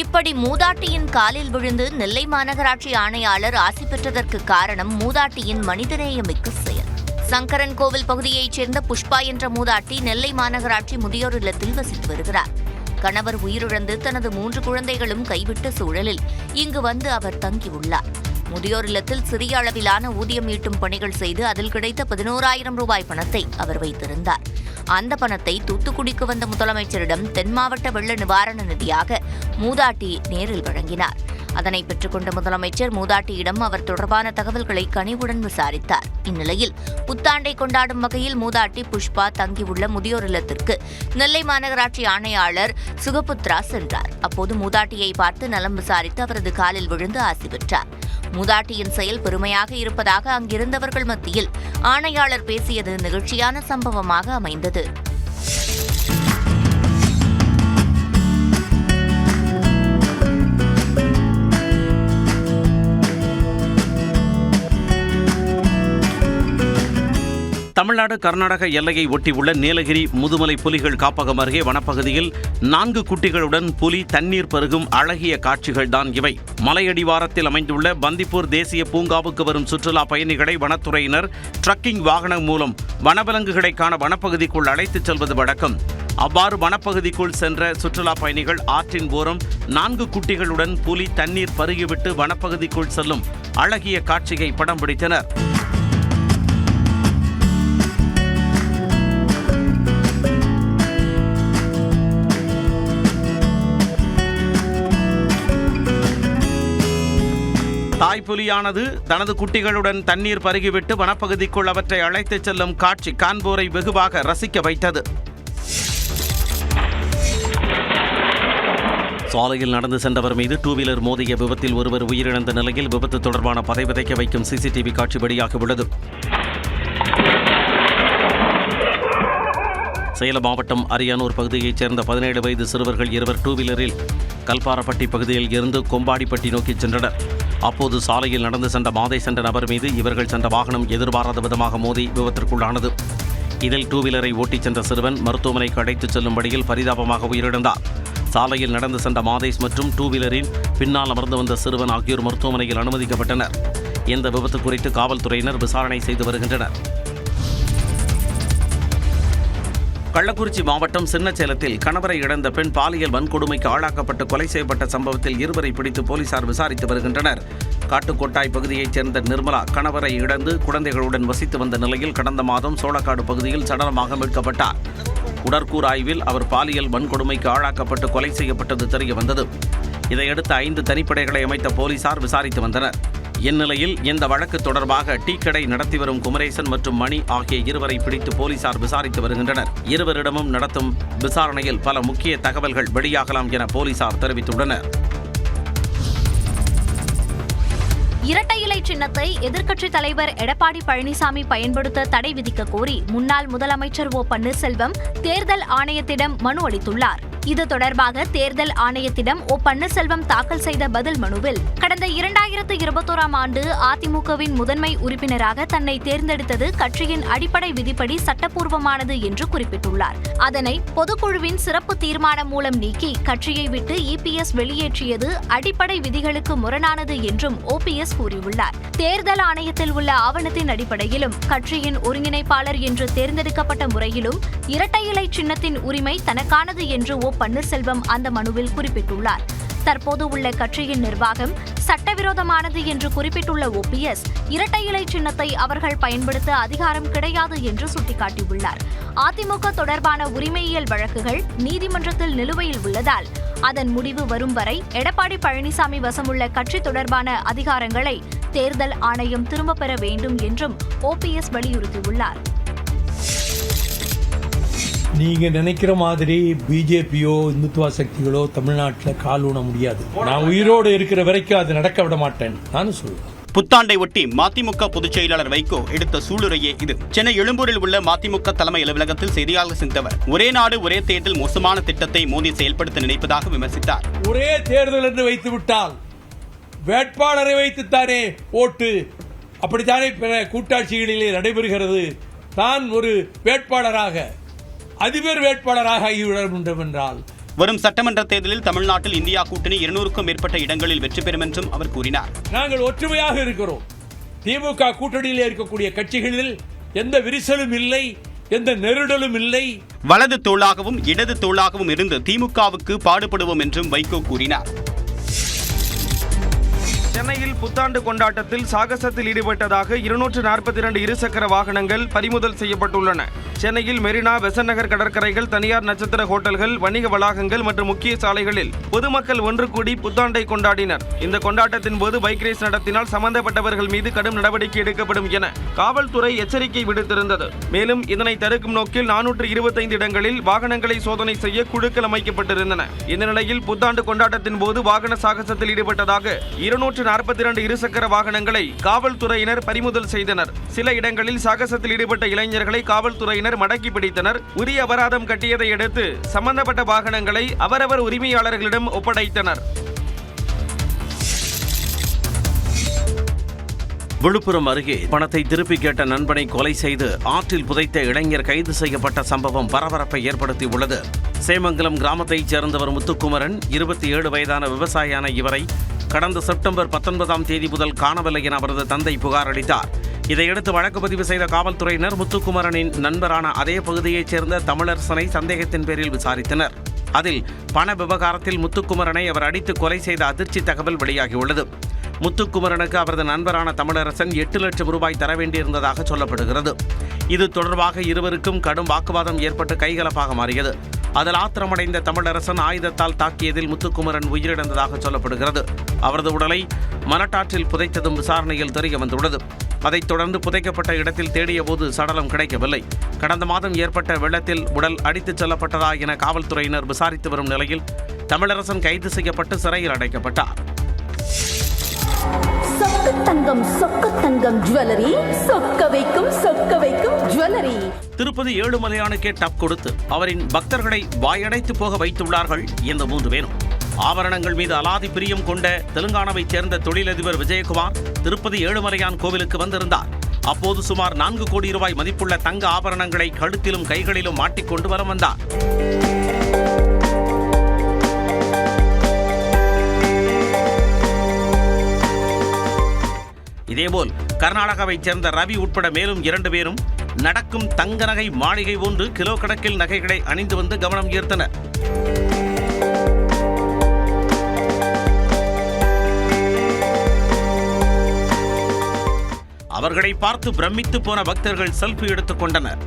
இப்படி மூதாட்டியின் காலில் விழுந்து நெல்லை மாநகராட்சி ஆணையாளர் ஆசி பெற்றதற்கு காரணம் மூதாட்டியின் மனிதநேயமிக்க செயல். சங்கரன் கோவில் பகுதியைச் சேர்ந்த புஷ்பா என்ற மூதாட்டி நெல்லை மாநகராட்சி முதியோர் இல்லத்தில் வசித்து வருகிறார். கணவர் உயிரிழந்து தனது 3 குழந்தைகளும் கைவிட்ட சூழலில் இங்கு வந்து அவர் தங்கியுள்ளார். முதியோர் இல்லத்தில் சிறிய அளவிலான ஊதியம் ஈட்டும் பணிகள் செய்து அதில் கிடைத்த 11,000 ரூபாய் பணத்தை அவர் வைத்திருந்தார். அந்த பணத்தை தூத்துக்குடிக்கு வந்த முதலமைச்சரிடம் தென் மாவட்ட வெள்ள நிவாரண நிதியாக மூதாட்டி நேரில் வழங்கினார். அதனை பெற்றுக்கொண்ட முதலமைச்சர் மூதாட்டியிடம் அவர் தொடர்பான தகவல்களை கனிவுடன் விசாரித்தார். இந்நிலையில் புத்தாண்டை கொண்டாடும் வகையில் மூதாட்டி புஷ்பா தங்கியுள்ள முதியோர் இல்லத்திற்கு நெல்லை மாநகராட்சி ஆணையாளர் சுகபுத்ரா சென்றார். அப்போது மூதாட்டியை பார்த்து நலம் விசாரித்து அவரது காலில் விழுந்து ஆசி பெற்றார். மூதாட்டியின் செயல் பெருமையாக இருப்பதாக அங்கிருந்தவர்கள் மத்தியில் ஆணையாளர் பேசியது நிகழ்ச்சியான சம்பவமாக அமைந்தது. தமிழ்நாடு கர்நாடக எல்லையை ஒட்டியுள்ள நீலகிரி முதுமலை புலிகள் காப்பகம் அருகே வனப்பகுதியில் 4 குட்டிகளுடன் புலி தண்ணீர் பருகும் அழகிய காட்சிகள் தான் இவை. மலையடிவாரத்தில் அமைந்துள்ள பந்திப்பூர் தேசிய பூங்காவுக்கு வரும் சுற்றுலா பயணிகளை வனத்துறையினர் ட்ரக்கிங் வாகனம் மூலம் வனவிலங்குகளை காண வனப்பகுதிக்குள் அழைத்துச் செல்வது வழக்கம். அவ்வாறு வனப்பகுதிக்குள் சென்ற சுற்றுலா பயணிகள் ஆற்றின் ஓரம் 4 குட்டிகளுடன் புலி தண்ணீர் பருகிவிட்டு வனப்பகுதிக்குள் செல்லும் அழகிய காட்சியை படம் பிடித்தனர். தாய்ப்புலியானது தனது குட்டிகளுடன் தண்ணீர் பருகிவிட்டு வனப்பகுதிக்குள் அவற்றை அழைத்துச் செல்லும் காட்சி காண்போரை வெகுவாக ரசிக்க வைத்தது. சாலையில் நடந்து சென்றவர் மீது 2 வீலர் மோதிய விபத்தில் ஒருவர் உயிரிழந்த நிலையில் விபத்து தொடர்பான பதை விதைக்க வைக்கும் CCTV காட்சி வெளியாக உள்ளது. சேலம் மாவட்டம் அரியானூர் பகுதியைச் சேர்ந்த 17 வயது சிறுவர்கள் 2 2 வீலரில் கல்பாரப்பட்டி பகுதியில் இருந்து கொம்பாடிப்பட்டி நோக்கி சென்றனர். அப்போது சாலையில் நடந்து சென்ற மாதை சென்ற நபர் மீது இவர்கள் சென்ற வாகனம் எதிர்பாராத விதமாக மோதி விபத்திற்குள்ளானது. இதில் 2 வீலரை ஓட்டிச் சென்ற சிறுவன் மருத்துவமனைக்கு அழைத்துச் செல்லும் வழியில் பரிதாபமாக உயிரிழந்தார். சாலையில் நடந்து சென்ற மாதேஷ் மற்றும் 2 வீலரின் பின்னால் அமர்ந்து வந்த சிறுவன் ஆகியோர் மருத்துவமனையில் அனுமதிக்கப்பட்டனர். இந்த விபத்து குறித்து காவல்துறையினர் விசாரணை செய்து வருகின்றனர். கள்ளக்குறிச்சி மாவட்டம் சின்னச்சேலத்தில் கணவரை இழந்த பெண் பாலியல் வன்கொடுமைக்கு ஆளாக்கப்பட்டு கொலை செய்யப்பட்ட சம்பவத்தில் 2 பிடித்து போலீசார் விசாரித்து வருகின்றனர். காட்டுக்கோட்டாய் பகுதியைச் சேர்ந்த நிர்மலா கணவரை இழந்து குழந்தைகளுடன் வசித்து வந்த நிலையில் கடந்த மாதம் சோளக்காடு பகுதியில் சடலமாக மீட்கப்பட்டார். உடற்கூறு ஆய்வில் அவர் பாலியல் வன்கொடுமைக்கு ஆளாக்கப்பட்டு கொலை செய்யப்பட்டது தெரிய வந்தது. இதையடுத்து 5 தனிப்படைகளை அமைத்த போலீசார் விசாரித்து வந்தனர். இந்நிலையில் இந்த வழக்கு தொடர்பாக டீ கடை நடத்தி வரும் குமரேசன் மற்றும் மணி ஆகிய 2 பிடித்து போலீசார் விசாரித்து வருகின்றனர். இருவரிடமும் நடத்தும் விசாரணையில் பல முக்கிய தகவல்கள் வெளியாகலாம் என போலீசார் தெரிவித்துள்ளனர். இரட்டை இலை சின்னத்தை எதிர்க்கட்சித் தலைவர் எடப்பாடி பழனிசாமி பயன்படுத்த தடை விதிக்க கோரி முன்னாள் முதலமைச்சர் ஓ பன்னீர்செல்வம் தேர்தல் ஆணையத்திடம் மனு அளித்துள்ளார். இது தொடர்பாக தேர்தல் ஆணையத்திடம் ஓ பன்னீர்செல்வம் தாக்கல் செய்த பதில் மனுவில் கடந்த 2021ஆம் ஆண்டு அதிமுகவின் முதன்மை உறுப்பினராக தன்னை தேர்ந்தெடுத்தது கட்சியின் அடிப்படை விதிப்படி சட்டப்பூர்வமானது என்று குறிப்பிட்டுள்ளார். அதனை பொதுக்குழுவின் சிறப்பு தீர்மானம் மூலம் நீக்கி கட்சியை விட்டு EPS வெளியேற்றியது அடிப்படை விதிகளுக்கு முரணானது என்றும் OPS கூறியுள்ளார். தேர்தல் ஆணையத்தில் உள்ள ஆவணத்தின் அடிப்படையிலும் கட்சியின் ஒருங்கிணைப்பாளர் என்று தேர்ந்தெடுக்கப்பட்ட முறையிலும் இரட்டை இலை சின்னத்தின் உரிமை தனக்கானது என்று ஓ பன்னீர்செல்வம் அந்த மனுவில் குறிப்பிட்டுள்ளார். தற்போது உள்ள கட்சியின் நிர்வாகம் சட்டவிரோதமானது என்று குறிப்பிட்டுள்ள OPS இரட்டை இலை சின்னத்தை அவர்கள் பயன்படுத்த அதிகாரம் கிடையாது என்று சுட்டிக்காட்டியுள்ளார். அதிமுக தொடர்பான உரிமையியல் வழக்குகள் நீதிமன்றத்தில் நிலுவையில் உள்ளதால் அதன் முடிவு வரும் வரை எடப்பாடி பழனிசாமி வசமுள்ள கட்சி தொடர்பான அதிகாரங்களை தேர்தல் ஆணையம் திரும்பப் பெற வேண்டும் என்றும் OPS வலியுறுத்தியுள்ளார். நீங்க நினைக்கிற மாதிரி பிஜேபியோ இந்துத்துவ சக்திகளோ தமிழ்நாட்டில் கால் ஊன முடியாது. நான் உயிரோடு இருக்கிற வரைக்கும் அது நடக்க விட மாட்டேன் நானும் சொல்லுவேன். புத்தாண்டை ஒட்டி மதிமுக பொதுச் செயலாளர் வைகோ எடுத்த சூளுரையே இது. சென்னை எழும்பூரில் உள்ள மதிமுக தலைமை அலுவலகத்தில் செய்தியாளர் சந்தித்தவர் ஒரே நாடு ஒரே தேர்தல் மோசமான திட்டத்தை மோடி செயல்படுத்த நினைப்பதாக விமர்சித்தார். ஒரே தேர்தல் என்று வைத்து விட்டால் வேட்பாளரை வைத்துத்தானே ஓட்டு, அப்படித்தானே பிற கூட்டாட்சிகளிலே நடைபெறுகிறது. தான் ஒரு வேட்பாளராக அதிபர் வேட்பாளராக ஆகிவிட வேண்டும் என்றால் வரும் சட்டமன்ற தேர்தலில் தமிழ்நாட்டில் இந்தியா கூட்டணி 200க்கும் மேற்பட்ட இடங்களில் வெற்றி பெறும் என்றும் அவர் கூறினார். நாங்கள் ஒற்றுமையாக இருக்கிறோம். திமுக கூட்டணியில் இருக்கக்கூடிய கட்சிகளில் எந்த விரிசலும் இல்லை, எந்த நெருடலும் இல்லை. வலது தோளாகவும் இடது தோளாகவும் இருந்து திமுகவுக்கு பாடுபடுவோம் என்றும் வைகோ கூறினார். சென்னையில் புத்தாண்டு கொண்டாட்டத்தில் சாகசத்தில் ஈடுபட்டதாக 242 இருசக்கர வாகனங்கள் பறிமுதல் செய்யப்பட்டுள்ளன. சென்னையில் மெரினா, பெசன்ட் நகர் கடற்கரைகள், தனியார் நட்சத்திர ஹோட்டல்கள், வணிக வளாகங்கள் மற்றும் முக்கிய சாலைகளில் பொதுமக்கள் ஒன்று கூடி புத்தாண்டை கொண்டாடினர். இந்த கொண்டாட்டத்தின் போது பைக் ரேஸ் நடத்தினால் சம்பந்தப்பட்டவர்கள் மீது கடும் நடவடிக்கை எடுக்கப்படும் என காவல்துறை எச்சரிக்கை விடுத்திருந்தது. மேலும் இதனை தடுக்கும் நோக்கில் 425 இடங்களில் வாகனங்களை சோதனை செய்ய குழுக்கள் அமைக்கப்பட்டிருந்தன. இந்த நிலையில் புத்தாண்டு கொண்டாட்டத்தின் போது வாகன சாகசத்தில் ஈடுபட்டதாக 242 இருசக்கர வாகனங்களை காவல்துறையினர் பறிமுதல் செய்தனர். சில இடங்களில் சாகசத்தில் ஈடுபட்ட இளைஞர்களை காவல்துறையினர் மடக்கி பிடித்தனர். உரிய அபராதம் கட்டியதை அடுத்து சம்பந்தப்பட்ட வாகனங்களை அவரவர் உரிமையாளர்களிடம் ஒப்படைத்தனர். விழுப்புரம் அருகே பணத்தை திருப்பி கேட்ட நண்பனை கொலை செய்து ஆற்றில் புதைத்த இளைஞர் கைது செய்யப்பட்ட சம்பவம் பரபரப்பை ஏற்படுத்தியுள்ளது. சேமங்கலம் கிராமத்தைச் சேர்ந்தவர் முத்துக்குமரன் 27 வயதான விவசாயியான இவரை கடந்த செப்டம்பர் 19ஆம் தேதி முதல் காணவில்லை என அவரது தந்தை புகார் அளித்தார். இதையடுத்து வழக்கு பதிவு செய்த காவல்துறையினர் முத்துக்குமரனின் நண்பரான அதே பகுதியைச் சேர்ந்த தமிழரசனை சந்தேகத்தின் பேரில் விசாரித்தனர். அதில் பண விவகாரத்தில் முத்துக்குமரனை அவர் அடித்து கொலை செய்த அதிர்ச்சி தகவல் வெளியாகியுள்ளது. முத்துக்குமரனுக்கு அவரது நண்பரான தமிழரசன் 8 லட்சம் ரூபாய் தர வேண்டியிருந்ததாக சொல்லப்படுகிறது. இது தொடர்பாக இருவருக்கும் கடும் வாக்குவாதம் ஏற்பட்டு கைகலப்பாக மாறியது. அதில் ஆத்திரமடைந்த தமிழரசன் ஆயுதத்தால் தாக்கியதில் முத்துக்குமரன் உயிரிழந்ததாக சொல்லப்படுகிறது. அவரது உடலை மணட்டாற்றில் புதைத்ததும் விசாரணையில் தெரிய வந்துள்ளது. அதைத் தொடர்ந்து புதைக்கப்பட்ட இடத்தில் தேடிய போது சடலம் கிடைக்கவில்லை. கடந்த மாதம் ஏற்பட்ட வெள்ளத்தில் உடல் அடித்துச் செல்லப்பட்டதா என காவல்துறையினர் விசாரித்து வரும் நிலையில் தமிழரசன் கைது செய்யப்பட்டு சிறையில் அடைக்கப்பட்டார். திருப்பதி ஏழுமலையானுக்கே டப் கொடுத்து அவரின் பக்தர்களை வாயடைத்து போக வைத்துள்ளார்கள் இந்த 3 பேரும். ஆபரணங்கள் மீது அலாதி பிரியம் கொண்ட தெலுங்கானாவைச் சேர்ந்த தொழிலதிபர் விஜயகுமார் திருப்பதி ஏழுமலையான் கோவிலுக்கு வந்திருந்தார். அப்போது சுமார் 4 கோடி ரூபாய் மதிப்புள்ள தங்க ஆபரணங்களை கழுத்திலும் கைகளிலும் மாட்டிக்கொண்டு வலம் வந்தார். இதேபோல் கர்நாடகாவைச் சேர்ந்த ரவி உட்பட மேலும் 2 பேரும் நடக்கும் தங்க நகை மாளிகை ஒன்று கிலோ கணக்கில் நகைகளை அணிந்து வந்து கவனம் ஈர்த்தனர். அவர்களை பார்த்து பிரமித்து போன பக்தர்கள் செல்ஃபி எடுத்துக் கொண்டனர்.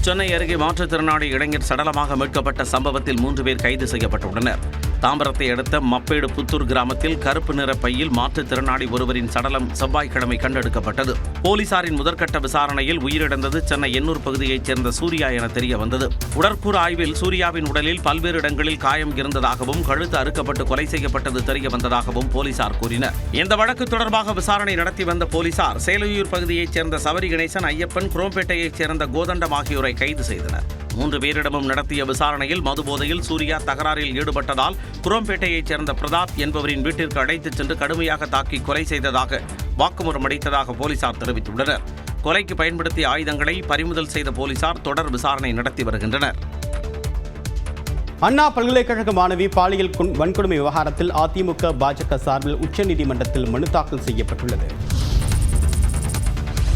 சென்னை அருகே மாற்றுத்திறனாளி இளைஞர் சடலமாக மீட்கப்பட்ட சம்பவத்தில் 3 பேர் கைது செய்யப்பட்டுள்ளனர். தாம்பரத்தை அடுத்த மப்பேடு புத்தூர் கிராமத்தில் கருப்பு நிற பையில் மாற்றுத்திறனாளி ஒருவரின் சடலம் செவ்வாய்க்கிழமை கண்டெடுக்கப்பட்டது. போலீசாரின் முதற்கட்ட விசாரணையில் உயிரிழந்தது சென்னை எண்ணூர் பகுதியைச் சேர்ந்த சூர்யா என தெரிய வந்தது. உடற்கூறு ஆய்வில் சூர்யாவின் உடலில் பல்வேறு இடங்களில் காயம் இருந்ததாகவும் கழுத்து அறுக்கப்பட்டு கொலை செய்யப்பட்டது தெரிய வந்ததாகவும் போலீசார் கூறினர். இந்த வழக்கு தொடர்பாக விசாரணை நடத்தி வந்த போலீசார் சேலையூர் பகுதியைச் சேர்ந்த சபரி கணேசன், ஐயப்பன், குரோம்பேட்டையைச் சேர்ந்த கோதண்டம் ஆகியோரை கைது செய்தனர். 3 பேரிடமும் நடத்திய விசாரணையில் மதுபோதையில் சூர்யா தகராறில் ஈடுபட்டதால் குரோம்பேட்டையைச் சேர்ந்த பிரதாப் என்பவரின் வீட்டிற்கு அழைத்துச் சென்று கடுமையாக தாக்கி கொலை செய்ததாக வாக்குமூலம் அளித்ததாக போலீசார் தெரிவித்துள்ளனர். கொலைக்கு பயன்படுத்திய ஆயுதங்களை பறிமுதல் செய்த போலீசார் தொடர் விசாரணை நடத்தி வருகின்றனர். அண்ணா பல்கலைக்கழக மாணவி பாலியல் வன்கொடுமை விவகாரத்தில் அதிமுக பாஜக சார்பில் உச்சநீதிமன்றத்தில் மனு தாக்கல் செய்யப்பட்டுள்ளது.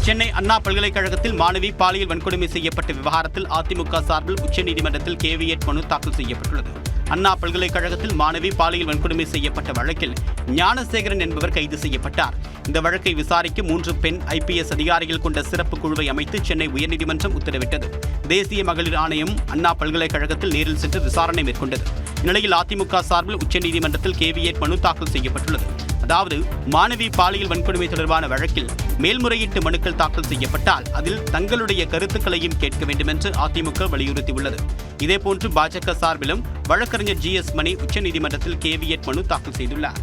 சென்னை அண்ணா பல்கலைக்கழகத்தில் மாணவி பாலியல் வன்கொடுமை செய்யப்பட்ட விவகாரத்தில் அதிமுக சார்பில் உச்சநீதிமன்றத்தில் கேவியட் மனு தாக்கல் செய்யப்பட்டுள்ளது. அண்ணா பல்கலைக்கழகத்தில் மாணவி பாலியல் வன்கொடுமை செய்யப்பட்ட வழக்கில் ஞானசேகரன் என்பவர் கைது செய்யப்பட்டார். இந்த வழக்கை விசாரிக்க 3 பெண் IPS அதிகாரிகள் கொண்ட சிறப்பு குழுவை அமைத்து சென்னை உயர்நீதிமன்றம் உத்தரவிட்டது. தேசிய மகளிர் ஆணையம் அண்ணா பல்கலைக்கழகத்தில் நேரில் சென்று விசாரணை மேற்கொண்டது. இந்நிலையில் அதிமுக சார்பில் உச்சநீதிமன்றத்தில் கேவியட் மனு தாக்கல் செய்யப்பட்டுள்ளது. அதாவது மாணவி பாலியல் வன்கொடுமை தொடர்பான வழக்கில் மேல்முறையீட்டு மனுக்கள் தாக்கல் செய்யப்பட்டால் அதில் தங்களுடைய கருத்துக்களையும் கேட்க வேண்டும் என்று அதிமுக வலியுறுத்தியுள்ளது. இதேபோன்று பாஜக சார்பிலும் வழக்கறிஞர் GS மணி உச்சநீதிமன்றத்தில் கேவியட் மனு தாக்கல் செய்துள்ளார்.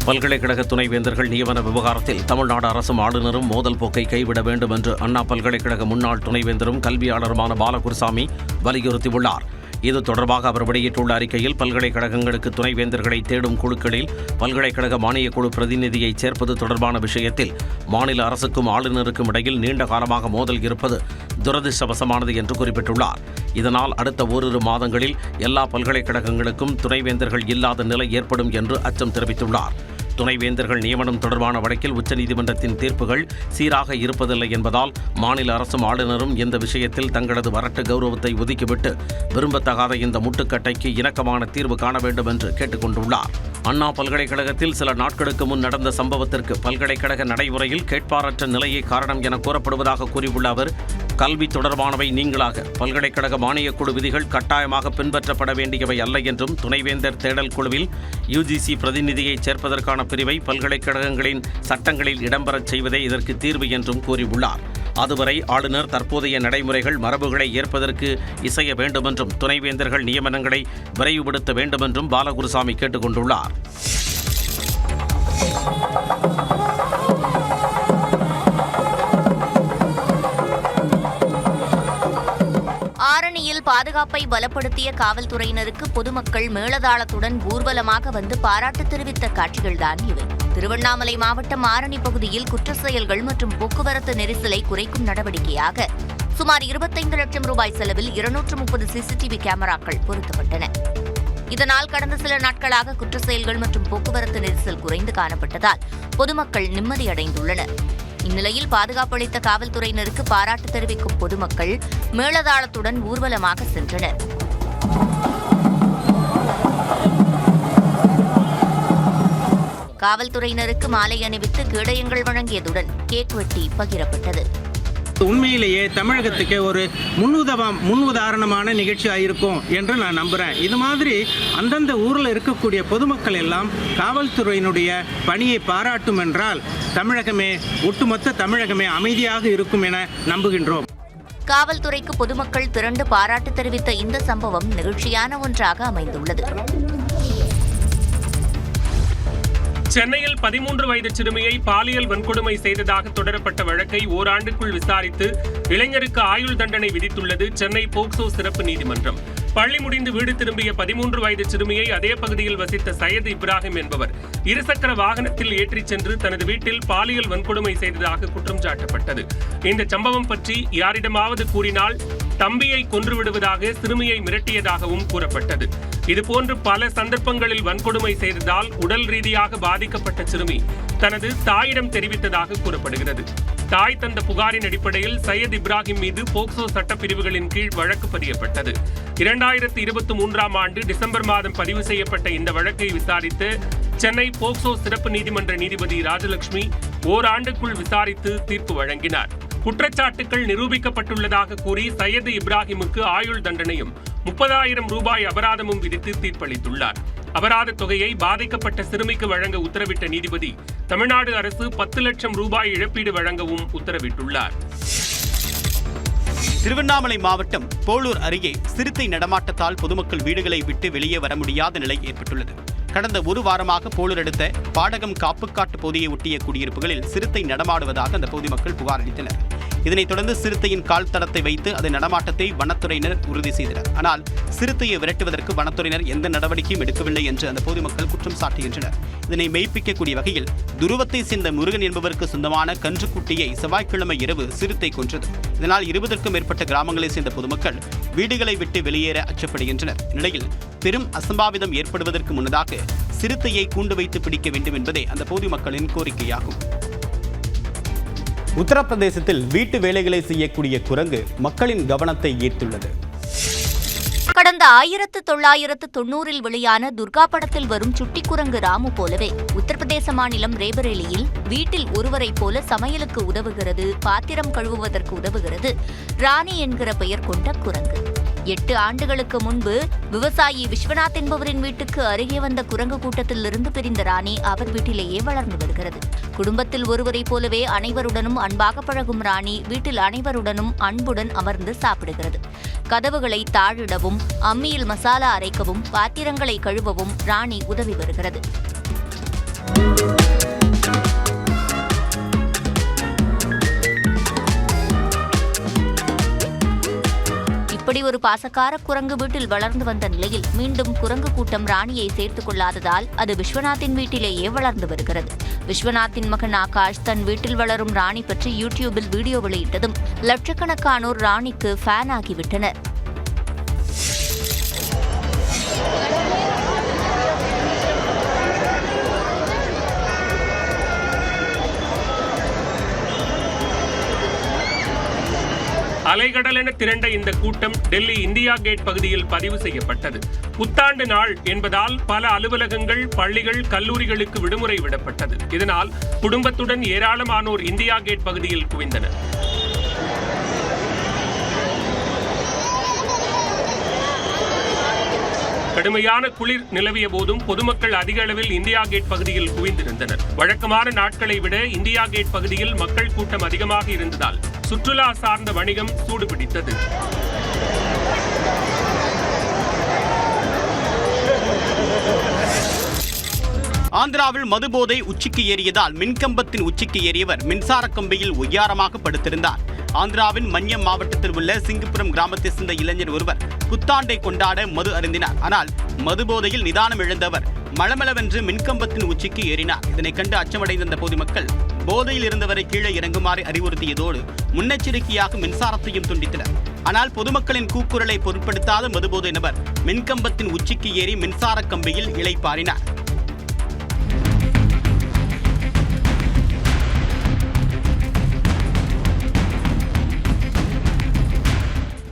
பல்கலைக்கழக துணைவேந்தர்கள் நியமன விவகாரத்தில் தமிழ்நாடு அரசும் ஆளுநரும் மோதல் போக்கை கைவிட வேண்டும் என்று அண்ணா பல்கலைக்கழக முன்னாள் துணைவேந்தரும் கல்வியாளருமான பாலகுருசாமி வலியுறுத்தியுள்ளார். இது தொடர்பாக அவர் வெளியிட்டுள்ள அறிக்கையில் பல்கலைக்கழகங்களுக்கு துணைவேந்தர்களை தேடும் குழுக்களில் பல்கலைக்கழக மானியக் குழு பிரதிநிதியை சேர்ப்பது தொடர்பான விஷயத்தில் மாநில அரசுக்கும் ஆளுநருக்கும் இடையில் நீண்ட காலமாக மோதல் இருப்பது துரதிர்ஷ்டவசமானது என்று குறிப்பிட்டுள்ளார். இதனால் அடுத்த ஓரிரு மாதங்களில் எல்லா பல்கலைக்கழகங்களுக்கும் துணைவேந்தர்கள் இல்லாத நிலை ஏற்படும் என்று அச்சம் தெரிவித்துள்ளார். துணைவேந்தர்கள் நியமனம் தொடர்பான வழக்கில் உச்சநீதிமன்றத்தின் தீர்ப்புகள் சீராக இருப்பதில்லை என்பதால் மாநில அரசும் ஆளுநரும் இந்த விஷயத்தில் தங்களது வரட்டு கௌரவத்தை ஒதுக்கிவிட்டு விரும்பத்தகாத இந்த முட்டுக்கட்டைக்கு இணக்கமான தீர்வு காண வேண்டும் என்று கேட்டுக்கொண்டுள்ளார். அண்ணா பல்கலைக்கழகத்தில் சில நாட்களுக்கு முன் நடந்த சம்பவத்திற்கு பல்கலைக்கழக நடைமுறையில் கேட்பாரற்ற நிலையே காரணம் என கூறப்படுவதாக கூறியுள்ள அவர், கல்வி தொடர்பானவை நீங்களாக பல்கலைக்கழக மானியக் குழு விதிகள் கட்டாயமாக பின்பற்றப்பட வேண்டியவை அல்ல என்றும் துணைவேந்தர் தேடல் குழுவில் UGC பிரதிநிதியை சேர்ப்பதற்கான பிரிவை பல்கலைக்கழகங்களின் சட்டங்களில் இடம்பெறச் செய்வதே இதற்கு தீர்வு என்றும் கூறியுள்ளார். அதுவரை ஆளுநர் தற்போதைய நடைமுறைகள் மரபுகளை ஏற்பதற்கு இசைய வேண்டுமென்றும் துணைவேந்தர்கள் நியமனங்களை விரைவுபடுத்த வேண்டுமென்றும் பாலகுருசாமி கேட்டுக்கொண்டுள்ளார். ஆரணியில் பாதுகாப்பை பலப்படுத்திய காவல்துறையினருக்கு பொதுமக்கள் மேளதாளத்துடன் ஊர்வலமாக வந்து பாராட்டு தெரிவித்த காட்சிகள்தான் இவை. திருவண்ணாமலை மாவட்டம் ஆரணி பகுதியில் குற்ற செயல்கள் மற்றும் போக்குவரத்து நெரிசலை குறைக்கும் நடவடிக்கையாக சுமார் 25 லட்சம் ரூபாய் செலவில் 230 சிசிடிவி கேமராக்கள் பொருத்தப்பட்டன. இதனால் கடந்த சில நாட்களாக குற்ற செயல்கள் மற்றும் போக்குவரத்து நெரிசல் குறைந்து காணப்பட்டதால் பொதுமக்கள் நிம்மதியடைந்துள்ளனர். இந்நிலையில் பாதுகாப்பு அளித்த காவல்துறையினருக்கு பாராட்டு தெரிவிக்கும் பொதுமக்கள் மேளதாளத்துடன் ஊர்வலமாக சென்றனர். காவல்துறையினருக்கு மாலை அணிவித்து கேடயங்கள் வழங்கியதுடன் கேக் வெட்டி பகிரப்பட்டது. உண்மையிலேயே தமிழகத்துக்கு ஒரு முன்னுதாரணமான நிகழ்ச்சியாக இருக்கும் என்று நான் நம்புகிறேன். இது மாதிரி அந்தந்த ஊரில் இருக்கக்கூடிய பொதுமக்கள் எல்லாம் காவல்துறையினுடைய பணியை பாராட்டும் என்றால் ஒட்டுமொத்த தமிழகமே அமைதியாக இருக்கும் என நம்புகின்றோம். காவல்துறைக்கு பொதுமக்கள் திரண்டு பாராட்டு தெரிவித்த இந்த சம்பவம் நிகழ்ச்சியான ஒன்றாக அமைந்துள்ளது. சென்னையில் 13 வயது சிறுமியை பாலியல் வன்கொடுமை செய்ததாக தொடரப்பட்ட வழக்கை ஓராண்டுக்குள் விசாரித்து இளைஞருக்கு ஆயுள் தண்டனை விதித்துள்ளது சென்னை போக்சோ சிறப்பு நீதிமன்றம். பள்ளி முடிந்து வீடு திரும்பிய 13 வயது சிறுமியை அதே பகுதியில் வசித்த சையத் இப்ராஹிம் என்பவர் இருசக்கர வாகனத்தில் ஏற்றிச் சென்று தனது வீட்டில் பாலியல் வன்கொடுமை செய்ததாக குற்றம் சாட்டப்பட்டது. இந்த சம்பவம் பற்றி யாரிடமாவது கூறினால் தம்பியை கொன்றுவிடுவதாக சிறுமியை மிரட்டியதாகவும் கூறப்பட்டது. இதுபோன்று பல சந்தர்ப்பங்களில் வன்கொடுமை செய்ததால் உடல் ரீதியாக பாதிக்கப்பட்ட சிறுமி தனது தாயிடம் தெரிவித்ததாக கூறப்படுகிறது. தாய் தந்த புகாரின் அடிப்படையில் சையத் இப்ராஹிம் மீது போக்சோ சட்டப்பிரிவுகளின் கீழ் வழக்கு பதியப்பட்டது. 2023ஆம் ஆண்டு டிசம்பர் மாதம் பதிவு செய்யப்பட்ட இந்த வழக்கை விசாரித்து சென்னை போக்சோ சிறப்பு நீதிமன்ற நீதிபதி ராஜலட்சுமி ஓராண்டுக்குள் விசாரித்து தீர்ப்பு வழங்கினார். குற்றச்சாட்டுகள் நிரூபிக்கப்பட்டுள்ளதாக கூறி சையத் இப்ராஹிமுக்கு ஆயுள் தண்டனையும் 30,000 ரூபாய் அபராதமும் விதித்து தீர்ப்பளித்துள்ளார். அபராத தொகையை பாதிக்கப்பட்ட சிறுமிக்கு வழங்க உத்தரவிட்ட நீதிபதி தமிழ்நாடு அரசு 10 லட்சம் ரூபாய் இழப்பீடு வழங்கவும் உத்தரவிட்டுள்ளார். திருவண்ணாமலை மாவட்டம் போளூர் அருகே சிறுத்தை நடமாட்டத்தால் பொதுமக்கள் வீடுகளை விட்டு வெளியே வர முடியாத நிலை ஏற்பட்டுள்ளது. கடந்த ஒரு வாரமாக போளூர் அடுத்த பாடகம் காப்புக்காட்டு பகுதியை ஒட்டிய குடியிருப்புகளில் சிறுத்தை நடமாடுவதாக அந்த பகுதி மக்கள் புகார் அளித்தனர். இதனைத் தொடர்ந்து சிறுத்தையின் கால் தடத்தை வைத்து அதன் நடமாட்டத்தை வனத்துறையினர் உறுதி செய்தனர். ஆனால் சிறுத்தையை விரட்டுவதற்கு வனத்துறையினர் எந்த நடவடிக்கையும் எடுக்கவில்லை என்று அந்த பகுதி மக்கள் குற்றம் சாட்டுகின்றனர். இதனை மெய்ப்பிக்கக்கூடிய வகையில் துருவத்தை சேர்ந்த முருகன் என்பவருக்கு சொந்தமான கன்றுக்குட்டியை செவ்வாய்க்கிழமை இரவு சிறுத்தை கொன்றது. இதனால் 20க்கும் மேற்பட்ட கிராமங்களைச் சேர்ந்த பொதுமக்கள் வீடுகளை விட்டு வெளியேற அச்சப்படுகின்றனர். இந்நிலையில் பெரும் அசம்பாவிதம் ஏற்படுவதற்கு முன்னதாக சிறுத்தையை கூண்டு வைத்து பிடிக்க வேண்டும் என்பதே அந்த பகுதி மக்களின் கோரிக்கையாகும். உத்தரப்பிரதேசத்தில் வீட்டு வேலைகளை செய்யக்கூடிய குரங்கு மக்களின் கவனத்தை ஈர்த்துள்ளது. கடந்த 1990இல் வெளியான துர்கா படத்தில் வரும் சுட்டி குரங்கு ராமு போலவே உத்தரப்பிரதேச மாநிலம் ரேபரேலியில் வீட்டில் ஒருவரைப் போல சமையலுக்கு உதவுகிறது, பாத்திரம் கழுவுவதற்கு உதவுகிறது ராணி என்கிற பெயர் கொண்ட குரங்கு. 8 ஆண்டுகளுக்கு முன்பு விவசாயி விஸ்வநாத் என்பவரின் வீட்டுக்கு அருகே வந்த குரங்கு கூட்டத்திலிருந்து பிரிந்த ராணி அவர் வீட்டிலேயே வளர்ந்து வருகிறது. குடும்பத்தில் ஒருவரைப் போலவே அனைவருடனும் அன்பாக பழகும் ராணி வீட்டில் அனைவருடனும் அன்புடன் அமர்ந்து சாப்பிடுகிறது. கதவுகளை தாழிடவும், அம்மியில் மசாலா அரைக்கவும், பாத்திரங்களை கழுவவும் ராணி உதவி வருகிறது. இப்படி ஒரு பாசக்கார குரங்கு வீட்டில் வளர்ந்து வந்த நிலையில் மீண்டும் குரங்கு கூட்டம் ராணியை சேர்த்துக் கொள்ளாததால் அது விஸ்வநாத்தின் வீட்டிலேயே வளர்ந்து வருகிறது. விஸ்வநாத்தின் மகன் ஆகாஷ் தன் வீட்டில் வளரும் ராணி பற்றி யூடியூபில் வீடியோ வெளியிட்டதும் லட்சக்கணக்கானோர் ராணிக்கு ஃபேன் ஆகிவிட்டனர். அலைகடல் என திரண்ட இந்த கூட்டம் டெல்லி இந்தியா கேட் பகுதியில் பதிவு செய்யப்பட்டது. புத்தாண்டு நாள் என்பதால் பல அலுவலகங்கள், பள்ளிகள், கல்லூரிகளுக்கு விடுமுறை விடப்பட்டது. இதனால் குடும்பத்துடன் ஏராளமானோர் இந்தியா கேட் பகுதியில் குவிந்தனர். கடுமையான குளிர் நிலவிய போதும் பொதுமக்கள் அதிக அளவில் இந்தியா கேட் பகுதியில் குவிந்திருந்தனர். வழக்கமான நாட்களை விட இந்தியா கேட் பகுதியில் மக்கள் கூட்டம் அதிகமாக இருந்ததால் சுற்றுலா சார்ந்த வணிகம் சூடுபிடித்தது. ஆந்திராவில் மதுபோதை உச்சிக்கு ஏறியதால் மின்கம்பத்தின் உச்சிக்கு ஏறியவர் மின்சார கம்பியில் ஒய்யாரமாக படுத்திருந்தார். ஆந்திராவின் மன்யம் மாவட்டத்தில் உள்ள சிங்கப்புரம் கிராமத்தை சேர்ந்த இளைஞர் ஒருவர் புத்தாண்டை கொண்டாட மது அருந்தினார். ஆனால் மது போதையில் நிதானம் இழந்தவர் மளமளவென்று மின்கம்பத்தின் உச்சிக்கு ஏறினார். இதனை கண்டு அச்சமடைந்த அந்த பொதுமக்கள் போதையில் இருந்தவரை கீழே இறங்குமாறு அறிவுறுத்தியதோடு முன்னெச்சரிக்கையாக மின்சாரத்தையும் துண்டித்தனர். ஆனால் பொதுமக்களின் கூக்குரலை பொருட்படுத்தாத மதுபோதை நபர் மின்கம்பத்தின் உச்சிக்கு ஏறி மின்சார கம்பியில் இளைப்பாறினார்.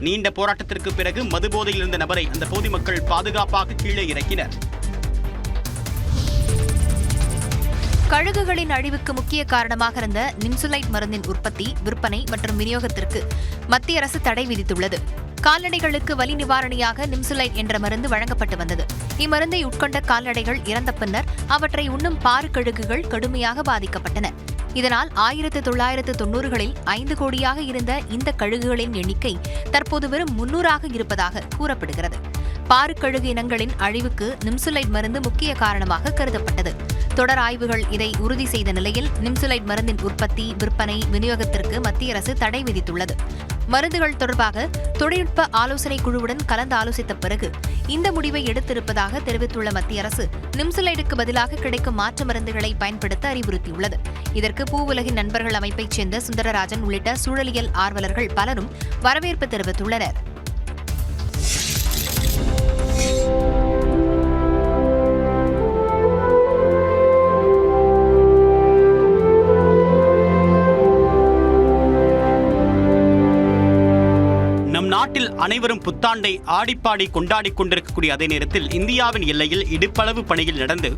நீண்ட போராட்டத்திற்கு பிறகு மதுபோதையில் இருந்த நபரை அந்த பொதுமக்கள் பாதுகாப்பாக கீழே இறக்கினர். கழுகுகளின் அழிவுக்கு முக்கிய காரணமாக இருந்த நிம்சுலைட் மருந்தின் உற்பத்தி, விற்பனை மற்றும் விநியோகத்திற்கு மத்திய அரசு தடை விதித்துள்ளது. கால்நடைகளுக்கு வலி நிவாரணியாக நிம்சுலைட் என்ற மருந்து வழங்கப்பட்டு வந்தது. இம்மருந்தை உட்கொண்ட கால்நடைகள் இறந்த பின்னர் அவற்றை உண்ணும் பாரு கழுகுகள் கடுமையாக பாதிக்கப்பட்டன. இதனால் 1990களில் 5 கோடியாக இருந்த இந்த கழுகுகளின் எண்ணிக்கை தற்போது வெறும் 300ஆக இருப்பதாக கூறப்படுகிறது. பாரு கழுகு இனங்களின் அழிவுக்கு நிம்சுலைட் மருந்து முக்கிய காரணமாக கருதப்பட்டது. தொடர் ஆய்வுகள் இதை உறுதி செய்த நிலையில் நிம்சுலைட் மருந்தின் உற்பத்தி, விற்பனை, விநியோகத்திற்கு மத்திய அரசு தடை விதித்துள்ளது. மருந்துகள் தொடர்பாக தொழில்நுட்ப ஆலோசனை குழுவுடன் கலந்து ஆலோசித்த பிறகு இந்த முடிவை எடுத்திருப்பதாக தெரிவித்துள்ள மத்திய அரசு நிம்சுலைடுக்கு பதிலாக கிடைக்கும் மாற்று மருந்துகளை பயன்படுத்த அறிவுறுத்தியுள்ளது. இதற்கு பூவுலகின் நண்பர்கள் அமைப்பைச் சேர்ந்த சுந்தரராஜன் உள்ளிட்ட சூழலியல் ஆர்வலர்கள் பலரும் வரவேற்பு தெரிவித்துள்ளனர். நாட்டில் அனைவரும் புத்தாண்டை ஆடிப்பாடி கொண்டாடி கொண்டிருக்கக்கூடிய அதே நேரத்தில் இந்தியாவின் எல்லையில் இடுப்பளவு பணியில் நடந்து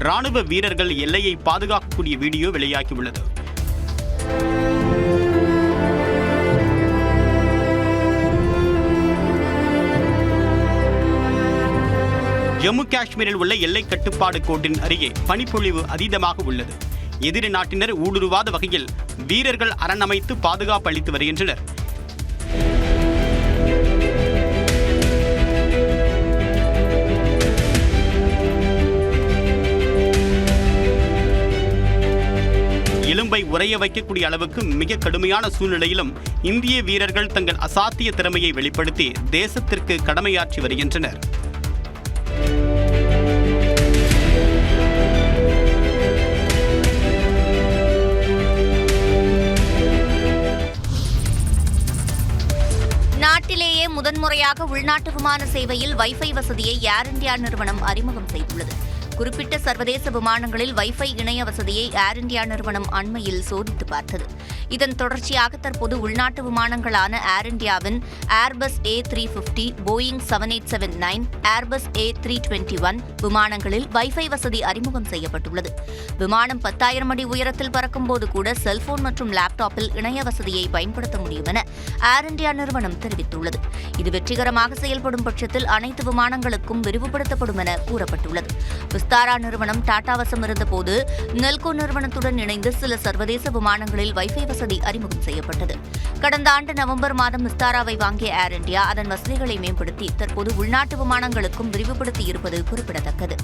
ராணுவ வீரர்கள் எல்லையை பாதுகாக்கக்கூடிய வீடியோ வெளியாகியுள்ளது. ஜம்மு காஷ்மீரில் உள்ள எல்லை கட்டுப்பாடு கோட்டின் அருகே பனிப்பொழிவு அதீதமாக உள்ளது. எதிரி நாட்டினர் ஊடுருவாத வகையில் வீரர்கள் அரணமைத்து பாதுகாப்பு அளித்து வருகின்றனர். எலும்பை உறைய வைக்கக்கூடிய அளவுக்கு மிக கடுமையான சூழ்நிலையிலும் இந்திய வீரர்கள் தங்கள் அசாத்திய திறமையை வெளிப்படுத்தி தேசத்திற்கு கடமையாற்றி வருகின்றனர். நாட்டிலேயே முதன்முறையாக உள்நாட்டு விமான சேவையில் வைஃபை வசதியை ஏர் இந்தியா நிறுவனம் அறிமுகம் செய்துள்ளது. குறிப்பிட்ட சர்வதேச விமானங்களில் வைஃபை இணைய வசதியை ஏர் இந்தியா நிறுவனம் அண்மையில் சோதித்து பார்த்தது. இதன் தொடர்ச்சியாக தற்போது உள்நாட்டு விமானங்களான ஏர் இந்தியாவின் Airbus A350, Boeing 7879, Airbus A321 விமானங்களில் வைஃபை வசதி அறிமுகம் செய்யப்பட்டுள்ளது. விமானம் 10,000 அடி உயரத்தில் பறக்கும்போது கூட செல்போன் மற்றும் லேப்டாப்பில் இணைய வசதியை பயன்படுத்த முடியும் என ஏர் இந்தியா நிறுவனம் தெரிவித்துள்ளது. இது வெற்றிகரமாக செயல்படும் பட்சத்தில் அனைத்து விமானங்களுக்கும் விரிவுபடுத்தப்படும் என கூறப்பட்டுள்ளது. விஸ்தாரா நிறுவனம் டாடா வசம் இருந்தபோது நெல்கோ நிறுவனத்துடன் இணைந்து சில சர்வதேச விமானங்களில் வைஃபை வசதி அறிமுகம் செய்யப்பட்டது. கடந்த ஆண்டு நவம்பர் மாதம் விஸ்தாராவை வாங்கிய ஏர் இந்தியா அதன் வசதிகளை மேம்படுத்தி தற்போது உள்நாட்டு விமானங்களுக்கும் விரிவுபடுத்தி இருப்பது குறிப்பிடத்தக்கது.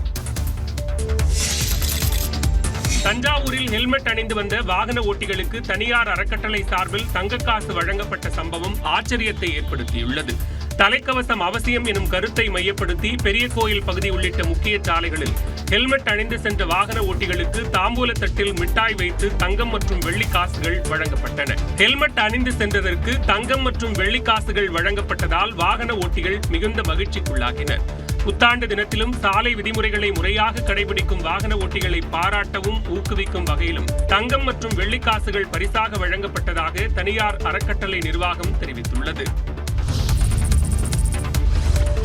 தஞ்சாவூரில் ஹெல்மெட் அணிந்து வந்த வாகன ஓட்டிகளுக்கு தனியார் அறக்கட்டளை சார்பில் தங்கக்காசு வழங்கப்பட்ட சம்பவம் ஆச்சரியத்தை ஏற்படுத்தியுள்ளது. தலைக்கவசம் அவசியம் எனும் கருத்தை மையப்படுத்தி பெரிய கோயில் பகுதி உள்ளிட்ட முக்கிய சாலைகளில் ஹெல்மெட் அணிந்து சென்ற வாகன ஓட்டிகளுக்கு தாம்பூல தட்டில் மிட்டாய் வைத்து தங்கம் மற்றும் வெள்ளி காசுகள் வழங்கப்பட்டன. ஹெல்மெட் அணிந்து சென்றதற்கு தங்கம் மற்றும் வெள்ளி காசுகள் வழங்கப்பட்டதால் வாகன ஓட்டிகள் மிகுந்த மகிழ்ச்சிக்குள்ளாகினர். புத்தாண்டு தினத்திலும் சாலை விதிமுறைகளை முறையாக கடைபிடிக்கும் வாகன ஓட்டிகளை பாராட்டவும் ஊக்குவிக்கும் வகையிலும் தங்கம் மற்றும் வெள்ளிக்காசுகள் பரிசாக வழங்கப்பட்டதாக தனியார் அறக்கட்டளை நிர்வாகம் தெரிவித்துள்ளது.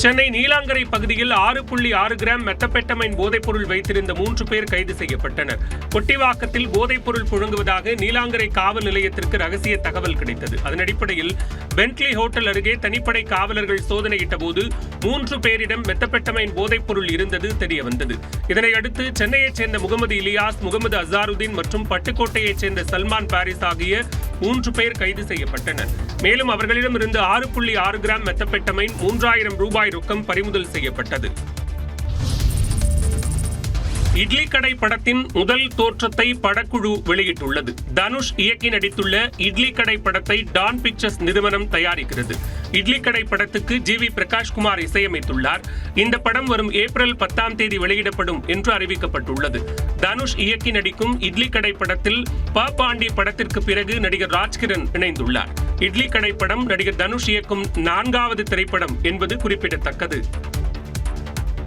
சென்னை நீலாங்கரை பகுதியில் 6.6 கிராம் மெத்தபெட்டமைன் போதைப்பொருள் வைத்திருந்த 3 பேர் கைது செய்யப்பட்டனர். கொட்டிவாக்கத்தில் போதைப்பொருள் புழங்குவதாக நீலாங்கரை காவல் நிலையத்திற்கு ரகசிய தகவல் கிடைத்தது. அதன் அடிப்படையில் பென்ட்லி ஹோட்டல் அருகே தனிப்படை காவலர்கள் சோதனையிட்ட போது 3 பேரிடம் மெத்தபெட்டமைன் போதைப்பொருள் இருந்தது தெரியவந்தது. இதனையடுத்து சென்னையைச் சேர்ந்த முகமது இலியாஸ், முகமது அசாருதீன் மற்றும் பட்டுக்கோட்டையைச் சேர்ந்த சல்மான் பாரிஸ் ஆகிய 3 பேர் கைது செய்யப்பட்டனர். மேலும் அவர்களிடமிருந்து 6.6 கிராம் மெத்தபெட்டமைன், 3000 ரூபாய் ரொக்கம் பறிமுதல் செய்யப்பட்டது. இட்லி கடை படத்தின் முதல் தோற்றத்தை படக்குழு வெளியிட்டுள்ளது. தனுஷ் இயக்கி நடித்துள்ள இட்லி கடை படத்தை டான் பிக்சர்ஸ் நிறுவனம் தயாரிக்கிறது. இட்லி கடை படத்துக்கு ஜி.வி. பிரகாஷ்குமார் இசையமைத்துள்ளார். இந்த படம் வரும் ஏப்ரல் 10 வெளியிடப்படும் என்று அறிவிக்கப்பட்டுள்ளது. தனுஷ் இயக்கி நடிக்கும் இட்லி கடை படத்தில் ப. பாண்டி படத்திற்கு பிறகு நடிகர் ராஜ்கிரண் இணைந்துள்ளார். இட்லி கடை படம் நடிகர் தனுஷ் இயக்கும் 4வது திரைப்படம் என்பது குறிப்பிடத்தக்கது.